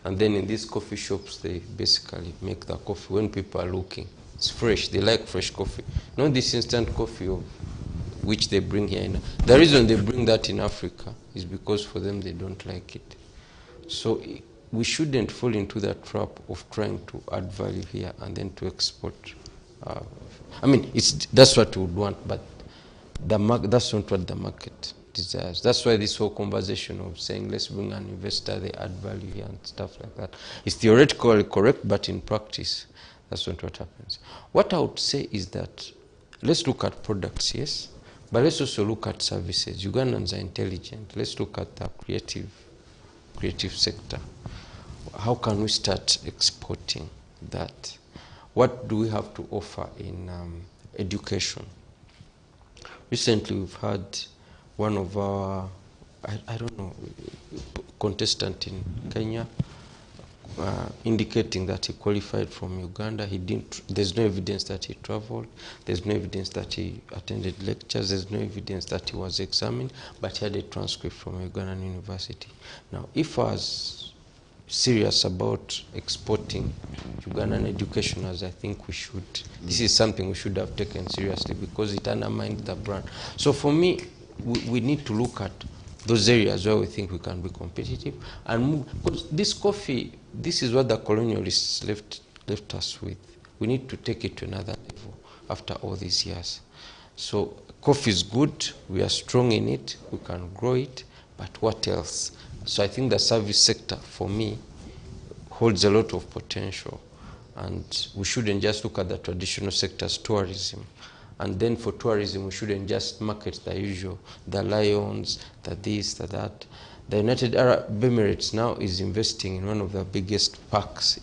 and then in these coffee shops they basically make the coffee when people are looking. It's fresh. They like fresh coffee, not this instant coffee of which they bring here. The reason they bring that in Africa is because for them they don't like it. So we shouldn't fall into that trap of trying to add value here and then to export. I mean, that's what we would want, but that's not what the market desires. That's why this whole conversation of saying let's bring an investor, they add value here and stuff like that is theoretically correct, but in practice, that's not what happens. What I would say is that let's look at products, yes, but let's also look at services. Ugandans are intelligent. Let's look at the creative sector. How can we start exporting that? What do we have to offer in education? Recently, we've had one of our, I don't know, contestant in Kenya indicating that he qualified from Uganda. He didn't. There's no evidence that he traveled. There's no evidence that he attended lectures. There's no evidence that he was examined, but he had a transcript from a Ugandan university. Now, if I was serious about exporting Ugandan education, as I think we should, this is something we should have taken seriously because it undermines the brand. So for me, we need to look at those areas where we think we can be competitive and move. Because this coffee, this is what the colonialists left us with. We need to take it to another level after all these years. So coffee is good, we are strong in it, we can grow it, but what else? So I think the service sector, for me, holds a lot of potential, and we shouldn't just look at the traditional sectors, tourism. And then for tourism, we shouldn't just market the usual, the lions, the this, the that. The United Arab Emirates now is investing in one of the biggest parks,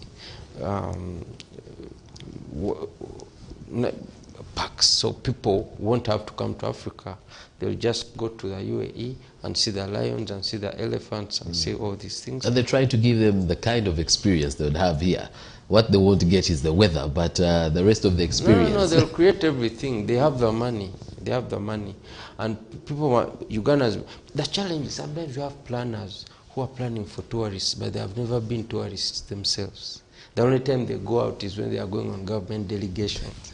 so people won't have to come to Africa. They'll just go to the UAE and see the lions and see the elephants and see all these things. And they're trying to give them the kind of experience they would have here. What they won't get is the weather, but the rest of the experience. No, they'll create everything. They have the money. They have the money. And people want, Ugandans, the challenge is sometimes you have planners who are planning for tourists, but they have never been tourists themselves. The only time they go out is when they are going on government delegations.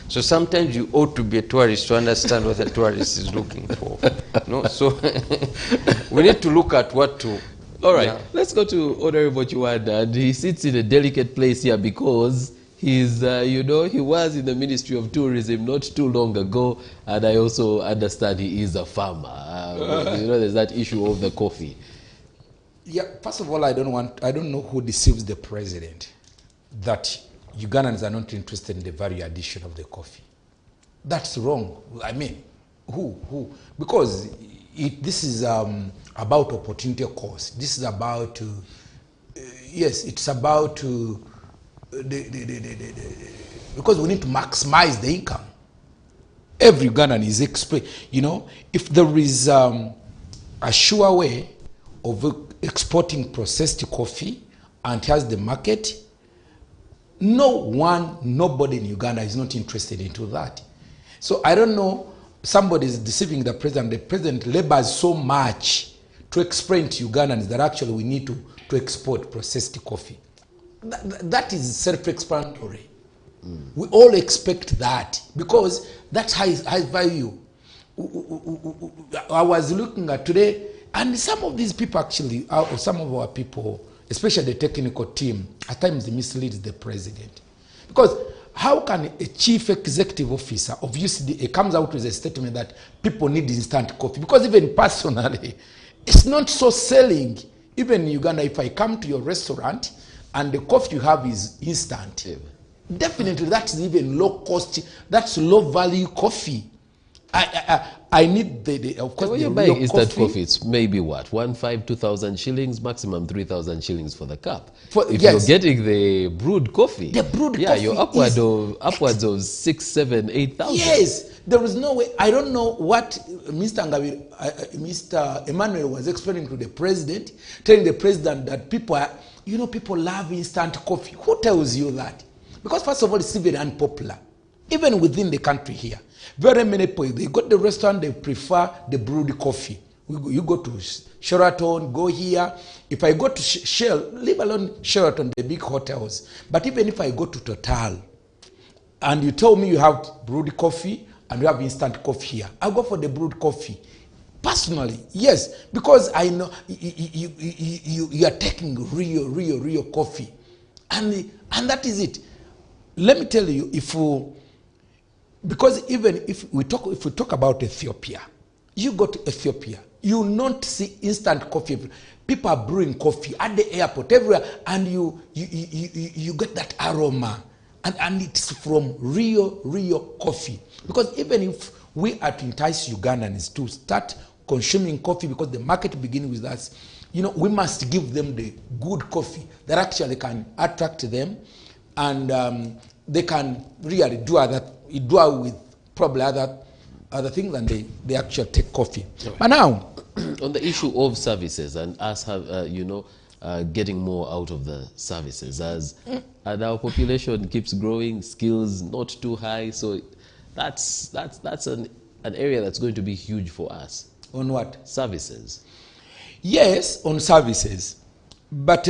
So sometimes you ought to be a tourist to understand what a tourist is looking for. No? So we need to look at what to... All right, let's go to Honorable Chiwanda. And he sits in a delicate place here because he's, he was in the Ministry of Tourism not too long ago, and I also understand he is a farmer. There's that issue of the coffee. Yeah, first of all, I don't know who deceives the president that Ugandans are not interested in the value addition of the coffee. That's wrong. I mean, who? Because this is about opportunity cost. This is about, yes, it's about because we need to maximize the income. Every Ugandan is if there is a sure way of exporting processed coffee and has the market, nobody in Uganda is not interested into that. So I don't know, somebody is deceiving the president. The president labors so much to explain to Ugandans that actually we need to export processed coffee. That is self-explanatory. We all expect that because that's high value. I was looking at today, and some of these people actually, some of our people, especially the technical team, at times misleads the president. Because how can a chief executive officer of UCDA comes out with a statement that people need instant coffee? Because even personally, it's not so selling. Even in Uganda, if I come to your restaurant and the coffee you have is instant, definitely that's even low cost, that's low value coffee. I need of course, when you're buying instant coffee, it's maybe what, 2,000 shillings, maximum 3,000 shillings for the cup. If you're getting the brewed coffie, coffee, you're upwards of 6, 7, 8,000. Yes, there is no way. I don't know what Mr. Emmanuel was explaining to the president, telling the president that people love instant coffee. Who tells you that? Because first of all, it's even unpopular, even within the country here. Very many people, they go to the restaurant, they prefer the brewed coffee. You go to Sheraton, go here. If I go to Shell, leave alone Sheraton, the big hotels. But even if I go to Total, and you tell me you have brewed coffee and you have instant coffee here, I'll go for the brewed coffee. Personally, yes, because I know you are taking real coffee. And that is it. Let me tell you, because even if we talk about Ethiopia, you go to Ethiopia, you will not see instant coffee. People are brewing coffee at the airport, everywhere, and you get that aroma, and it's from real coffee. Because even if we are to entice Ugandans to start consuming coffee, because the market begins with us, we must give them the good coffee that actually can attract them, and they can really do with probably other things, and they actually take coffee. Right. But now, on the issue of services and us getting more out of the services, and our population keeps growing, skills not too high, so that's an area that's going to be huge for us. On what? Services. Yes, on services, but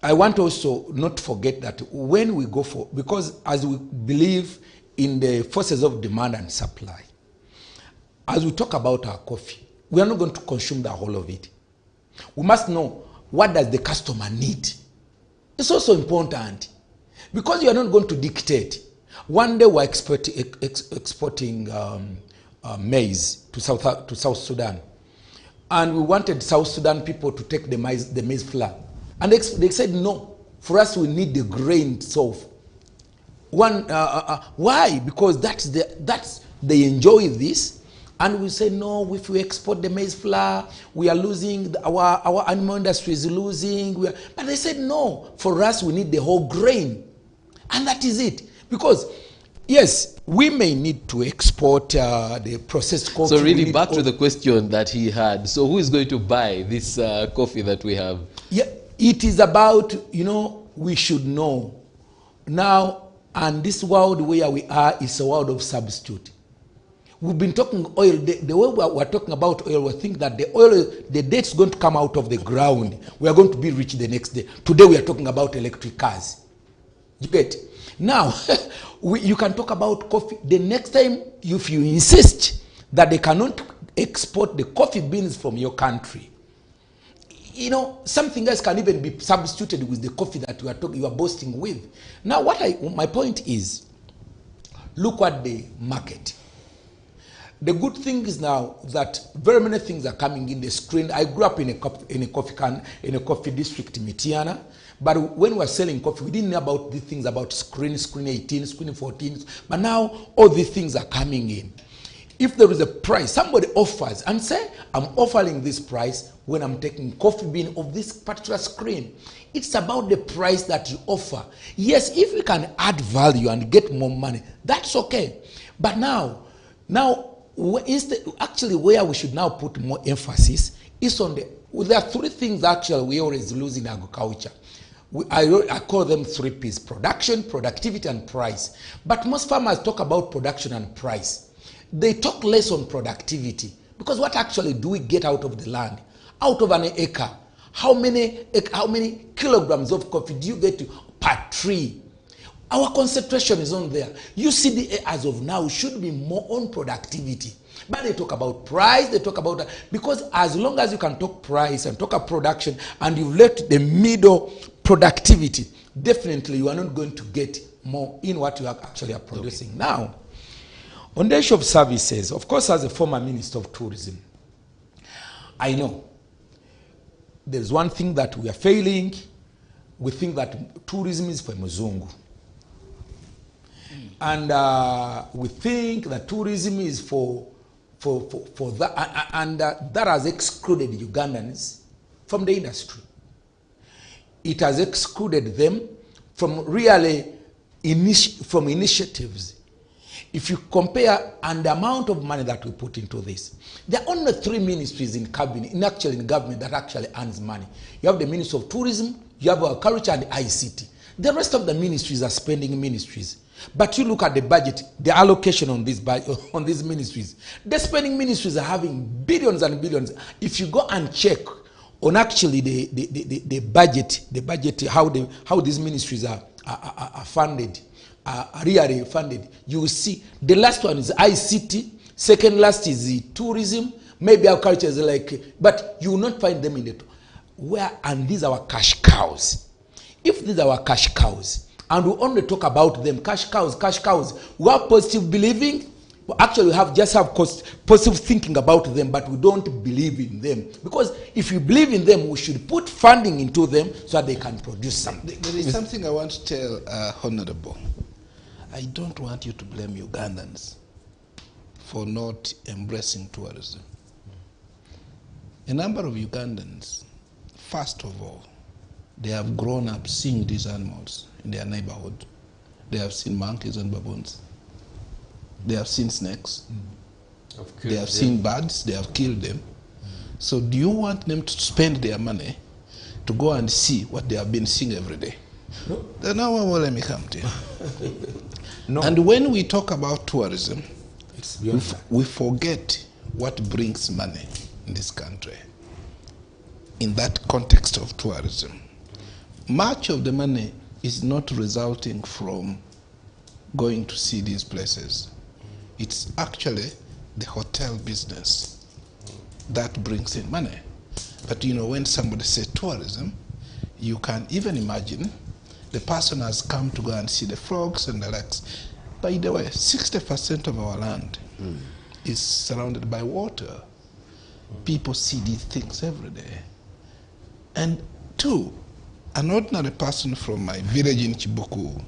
I want also not to forget that when we go because as we believe in the forces of demand and supply, as we talk about our coffee, we are not going to consume the whole of it. We must know, what does the customer need? It's also important, because you are not going to dictate. One day we're exporting maize to South Sudan. And we wanted South Sudan people to take the maize flour. And they said, no, for us we need the grain itself. Why? Because they enjoy this. And we say, no, if we export the maize flour, we are losing, our animal industry is losing. But they said, no, for us we need the whole grain. And that is it. Because, yes, we may need to export the processed coffee. So really back to the question that he had. So who is going to buy this coffee that we have? Yeah, it is about, we should know. Now, and this world where we are is a world of substitute. We've been talking oil. The way we're talking about oil, we think that the day it's going to come out of the ground, we are going to be rich the next day. Today we are talking about electric cars. You get? Now, you can talk about coffee. The next time, if you insist that they cannot export the coffee beans from your country, something else can even be substituted with the coffee that you are boasting with. Now, my point is, look at the market. The good thing is now that very many things are coming in the screen. I grew up in a coffee district, Mitiana. But when we were selling coffee, we didn't know about these things about screen 18, screen 14. But now all these things are coming in. If there is a price, somebody offers and say, I'm offering this price when I'm taking coffee bean of this particular screen. It's about the price that you offer. Yes, if you can add value and get more money, that's okay. But now, actually where we should now put more emphasis is on there are three things actually we always lose in agriculture. I call them 3 P's: production, productivity, and price. But most farmers talk about production and price. They talk less on productivity, because what actually do we get out of the land? Out of an acre, how many kilograms of coffee do you get per tree? Our concentration is on there. UCDA as of now should be more on productivity. But they talk about price, they talk about that. Because as long as you can talk price and talk about production and you left the middle productivity, definitely you are not going to get more in what you are actually producing. Okay. Now, on the issue of services, of course, as a former Minister of Tourism, I know there's one thing that we are failing. We think that tourism is for Muzungu. And we think that tourism is for that, and that has excluded Ugandans from the industry. It has excluded them from really from initiatives. If you compare and the amount of money that we put into this, there are only 3 ministries in cabinet, in government that actually earns money. You have the Ministry of Tourism, you have Agriculture and ICT. The rest of the ministries are spending ministries. But you look at the budget, the allocation on these ministries. The spending ministries are having billions and billions. If you go and check on actually the budget, how these ministries are funded, really funded, you will see the last one is ICT, second last is the tourism, maybe agriculture is but you will not find them in the and these are our cash cows. If these are our cash cows, and we only talk about them, cash cows, we have positive believing. Actually, we have positive thinking about them, but we don't believe in them. Because if you believe in them, we should put funding into them so that they can produce something. There is something I want to tell Honorable. I don't want you to blame Ugandans for not embracing tourism. A number of Ugandans, first of all, they have grown up seeing these animals in their neighborhood. They have seen monkeys and baboons. They have seen snakes. They have seen birds. They have killed them. So do you want them to spend their money to go and see what they have been seeing every day? No. Then now let me come to you. No. And when we talk about tourism, we forget what brings money in this country. In that context of tourism, much of the money is not resulting from going to see these places. It's actually the hotel business that brings in money. But when somebody says tourism, you can even imagine the person has come to go and see the frogs and the lakes. By the way, 60% of our land is surrounded by water. People see these things every day. And two, an ordinary person from my village in Chibuku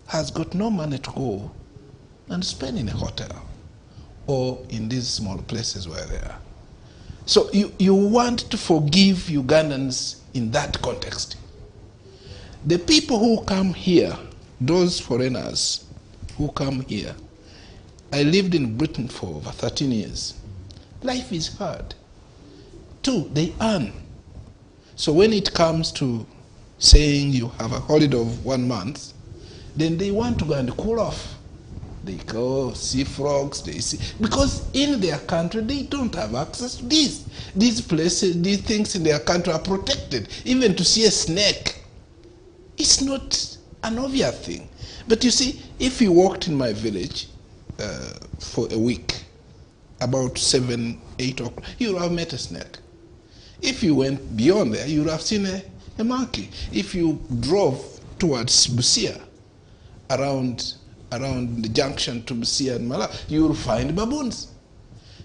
has got no money to go and spend in a hotel or in these small places where they are. So you want to forgive Ugandans in that context. The people who come here, those foreigners who come here, I lived in Britain for over 13 years. Life is hard. Two, they earn. So when it comes to saying you have a holiday of 1 month, then they want to go and cool off. They go see frogs, they see, because in their country they don't have access to this. These places, these things in their country are protected. Even to see a snake, it's not an obvious thing. But you see, if you walked in my village for a week, about 7, 8 o'clock, you would have met a snake. If you went beyond there, you would have seen a monkey. If you drove towards Busia, around the junction to Busia and Mala, you will find baboons.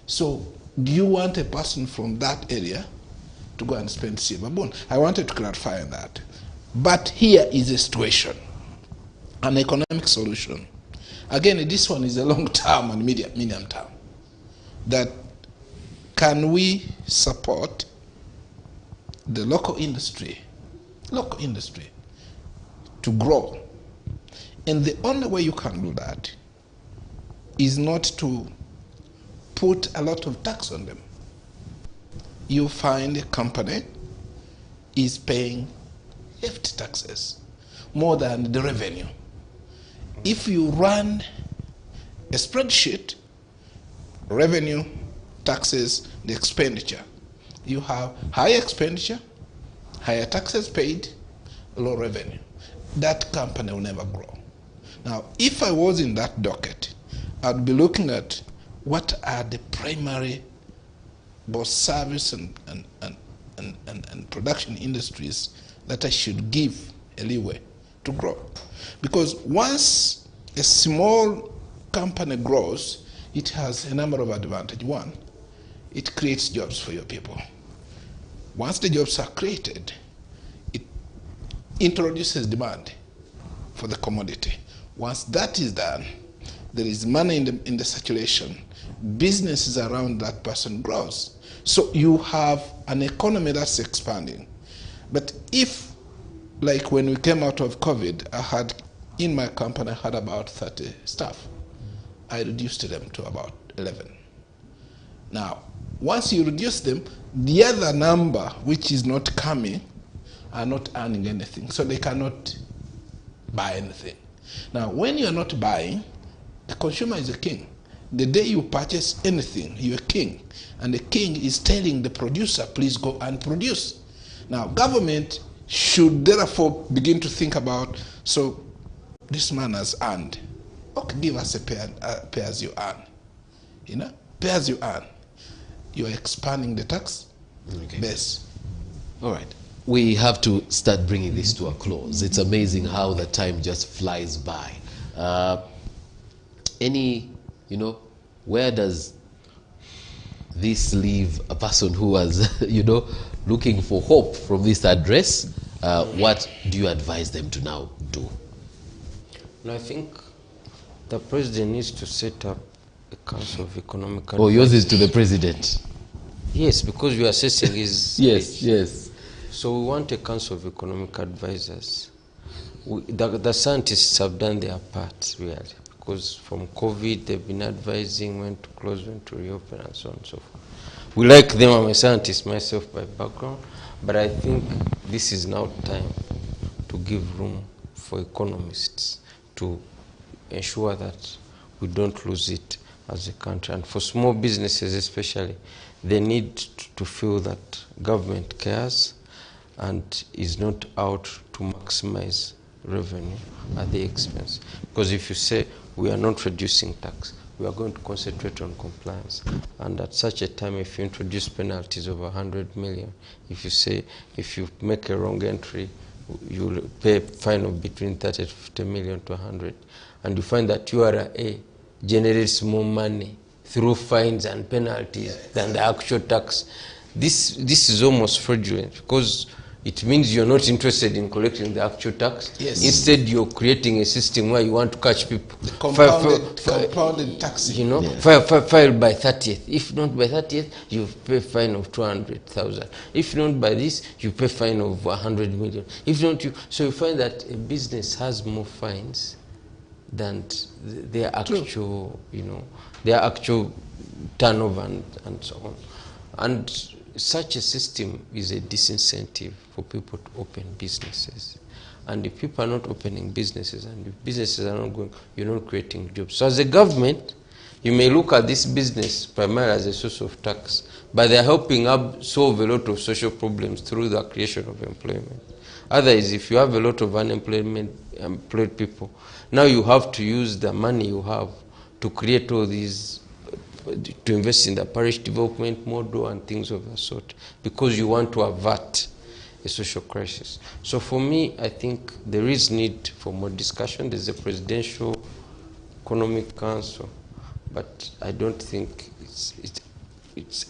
So do you want a person from that area to go and spend to see a baboon? I wanted to clarify that. But here is a situation, an economic solution. Again, this one is a long term and medium term. That can we support the local industry to grow? And the only way you can do that is not to put a lot of tax on them. You find a company is paying hefty taxes, more than the revenue. If you run a spreadsheet, revenue, taxes, the expenditure, you have higher expenditure, higher taxes paid, low revenue. That company will never grow. Now, if I was in that docket, I'd be looking at what are the primary both service and production industries that I should give a leeway to grow. Because once a small company grows, it has a number of advantages. One, it creates jobs for your people. Once the jobs are created, it introduces demand for the commodity. Once that is done, there is money in the circulation. Businesses around that person grows. So you have an economy that's expanding. But if, like when we came out of COVID, in my company, I had about 30 staff. I reduced them to about 11. Now, once you reduce them, the other number, which is not coming, are not earning anything. So they cannot buy anything. Now, when you're not buying, the consumer is a king. The day you purchase anything, you're a king. And the king is telling the producer, please go and produce. Now, government should therefore begin to think about, so this man has earned. Okay, give us a pay as you earn. You know, pay as you earn. You're expanding the tax base. All right. We have to start bringing this to a close. It's amazing how the time just flies by. Where does this leave a person who was, looking for hope from this address? What do you advise them to now do? And I think the president needs to set up a Council of Economic Advisors. Oh, yours is to the president? Yes, because you are assessing his yes, age. yes. So we want a Council of Economic Advisors. The scientists have done their part, really, because from COVID they've been advising when to close, when to reopen, and so on and so forth. We like them. I'm a scientist myself by background, but I think this is now time to give room for economists to ensure that we don't lose it as a country. And for small businesses especially, they need to feel that government cares and is not out to maximize revenue at the expense. Because if you say we are not reducing tax, we are going to concentrate on compliance. And at such a time, if you introduce penalties of 100 million, if you say if you make a wrong entry, you'll pay a fine of between 30 to 50 million to 100, and you find that URA generates more money through fines and penalties than the actual tax. This is almost fraudulent, because it means you're not interested in collecting the actual tax. Yes. Instead, you're creating a system where you want to catch people. The compounded taxing. You know, file by 30th. If not by 30th, you pay a fine of 200,000. If not by this, you pay a fine of 100 million. If not, so you find that a business has more fines than their actual, their actual turnover and so on. And such a system is a disincentive for people to open businesses. And if people are not opening businesses, and if businesses are not going, you're not creating jobs. So as a government, you may look at this business primarily as a source of tax, but they're helping solve a lot of social problems through the creation of employment. Otherwise, if you have a lot of employed people, now you have to use the money you have to create all these, to invest in the parish development model and things of that sort, because you want to avert a social crisis. So for me, I think there is need for more discussion. There's a Presidential Economic Council, but I don't think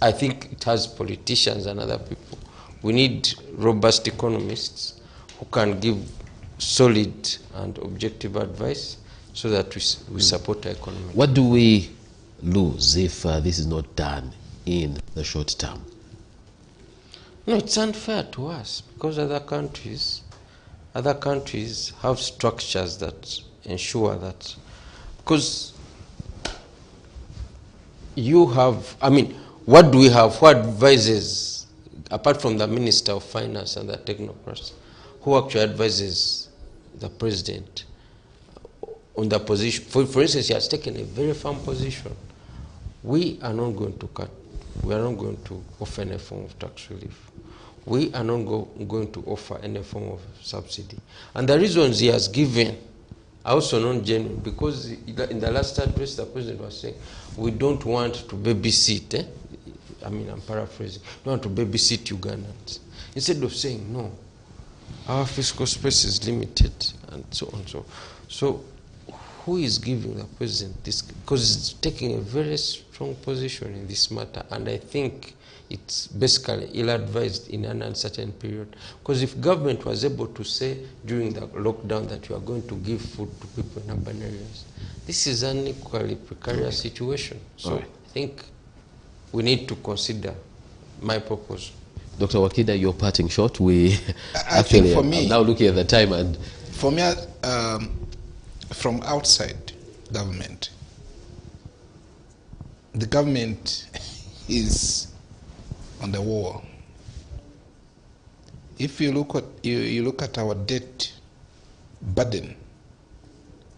I think it has politicians and other people. We need robust economists who can give solid and objective advice so that we support our economy. What do we lose if this is not done in the short term? No, it's unfair to us, because other countries have structures that ensure that, because you have, what do we have? Who advises, apart from the Minister of Finance and the technocrats, who actually advises the president on the position? For instance, he has taken a very firm position. We are not going to cut. We are not going to offer any form of tax relief. We are not going to offer any form of subsidy. And the reasons he has given are also not genuine, because in the last address, the president was saying, we don't want to babysit. I'm paraphrasing. We don't want to babysit Ugandans. Instead of saying, no, our fiscal space is limited, and so on. So who is giving the president this? Because he's taking a very strong position in this matter, and I think it's basically ill-advised in an uncertain period. Because if government was able to say during the lockdown that you are going to give food to people in urban areas, this is an equally precarious situation. So I think we need to consider my proposal. Dr. Wakida, your parting shot. I think for me, I'm now looking at the time, and for me, from outside government, the government is on the wall. If you look at our debt burden,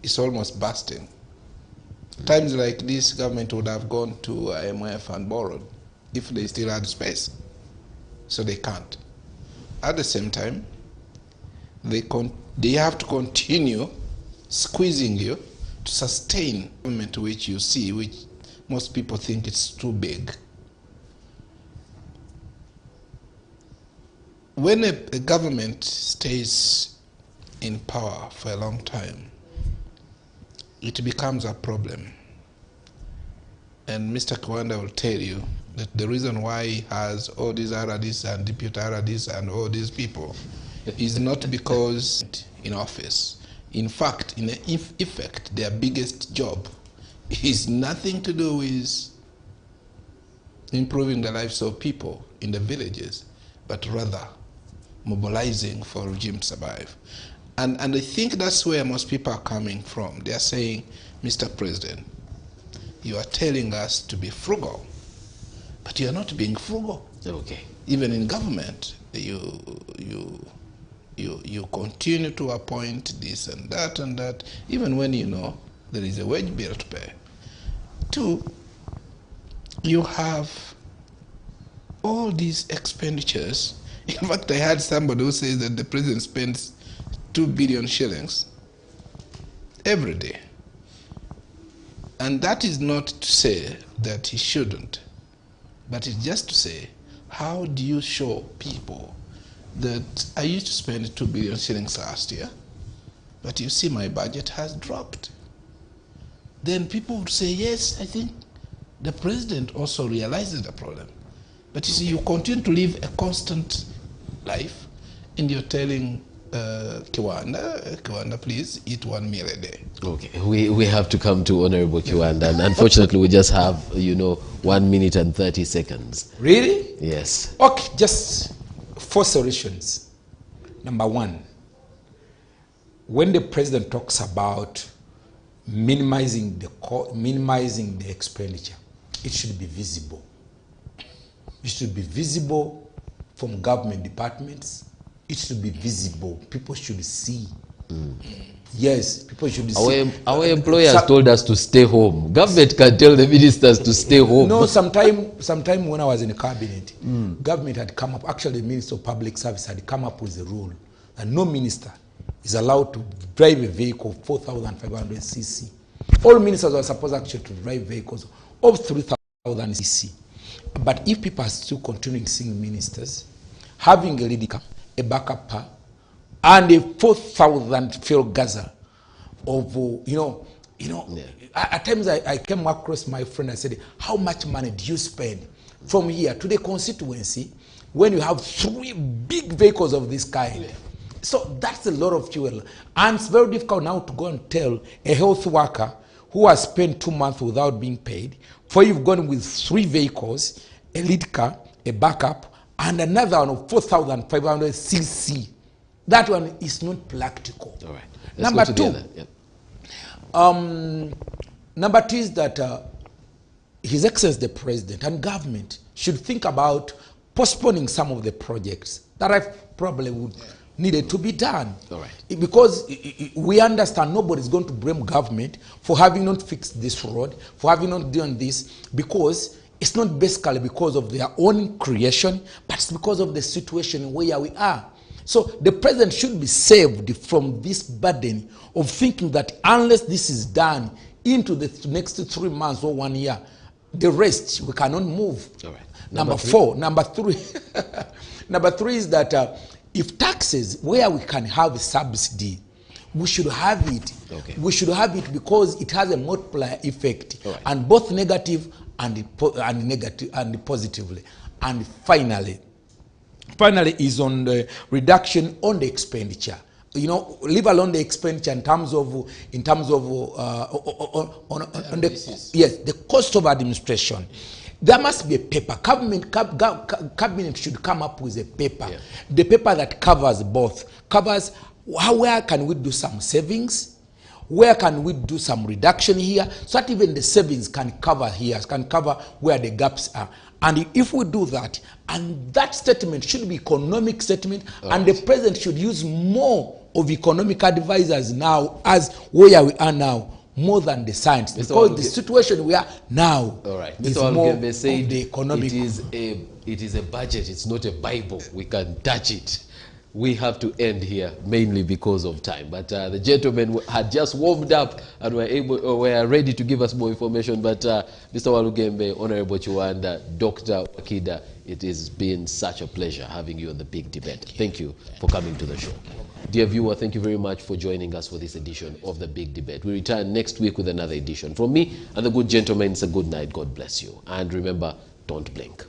it's almost bursting. Times like this, government would have gone to IMF and borrowed if they still had space. So they can't. At the same time, they have to continue squeezing you to sustain government, which you see, which most people think it's too big. When a government stays in power for a long time, it becomes a problem. And Mr. Kawanda will tell you that the reason why he has all these RDs and deputy RDs and all these people is not because in office. In fact, in effect, their biggest job is nothing to do with improving the lives of people in the villages, but rather mobilizing for regime to survive. And I think that's where most people are coming from. They are saying, Mr. President, you are telling us to be frugal, but you are not being frugal. okay. Even in government, you continue to appoint this and that, even when you know there is a wage bill to pay. Two, you have all these expenditures. In fact, I had somebody who says that the president spends 2 billion shillings every day. And that is not to say that he shouldn't, but it's just to say, how do you show people that I used to spend 2 billion shillings last year, but you see my budget has dropped. Then people would say, yes, I think the president also realizes the problem. But you see, you continue to live a constant life, and you're telling Kiwanda, please eat 1 meal a day. Okay, we have to come to Honorable Kiwanda, and unfortunately we just have, 1 minute and 30 seconds. Really? Yes. Okay, just 4 solutions. Number 1, when the president talks about minimizing the expenditure, it should be visible. It should be visible from government departments. It should be visible. People should see. Yes, people should see. Our employers told us to stay home. Government can tell the ministers to stay home. No, sometime when I was in the cabinet, government had come up, actually the Minister of Public Service had come up with a rule that no minister is allowed to drive a vehicle of 4,500 cc. All ministers are supposed actually to drive vehicles of 3,000 cc. But if people are still continuing seeing ministers, having a lead car, a backup car, and a 4,000 fuel gazer of, at times I came across my friend, I said, how much money do you spend from here to the constituency when you have 3 big vehicles of this kind? Yeah. So that's a lot of fuel. And it's very difficult now to go and tell a health worker who has spent 2 months without being paid, for you've gone with 3 vehicles, a lead car, a backup, and another one of 4,500 cc. That one is not practical. All right. Number 2. Yep. Number 2 is that His Excellency the President and government should think about postponing some of the projects that I probably would needed to be done. All right. Because we understand nobody's going to blame government for having not fixed this road, for having not done this, because it's not basically because of their own creation, but it's because of the situation where we are. So the president should be saved from this burden of thinking that unless this is done into the next 3 months or 1 year, the rest we cannot move. All right. Number 3 is that if taxes where we can have a subsidy, we should have it. Okay. We should have it because it has a multiplier effect, right, and both negative and negative and positively. And finally is on the reduction on the expenditure. Leave alone the expenditure in terms of the cost of administration. There must be a paper. Cabinet should come up with a paper. Yeah. The paper that covers both. Covers where can we do some savings, where can we do some reduction here, so that even the savings can cover here, can cover where the gaps are. And if we do that, and that statement should be economic statement, and the president should use more of economic advisors now, as where we are now, more than the science, because the situation we are now is more of the economic. It is a budget, it's not a Bible. We can touch it. We have to end here, mainly because of time. But the gentlemen had just warmed up and were ready to give us more information. But Mr. Walugembe, Honorable Kiwanda, Dr. Wakida, it has been such a pleasure having you on the Big Debate. Thank you for coming to the show. Dear viewer, thank you very much for joining us for this edition of the Big Debate. We return next week with another edition. From me and the good gentlemen, it's a good night. God bless you. And remember, don't blink.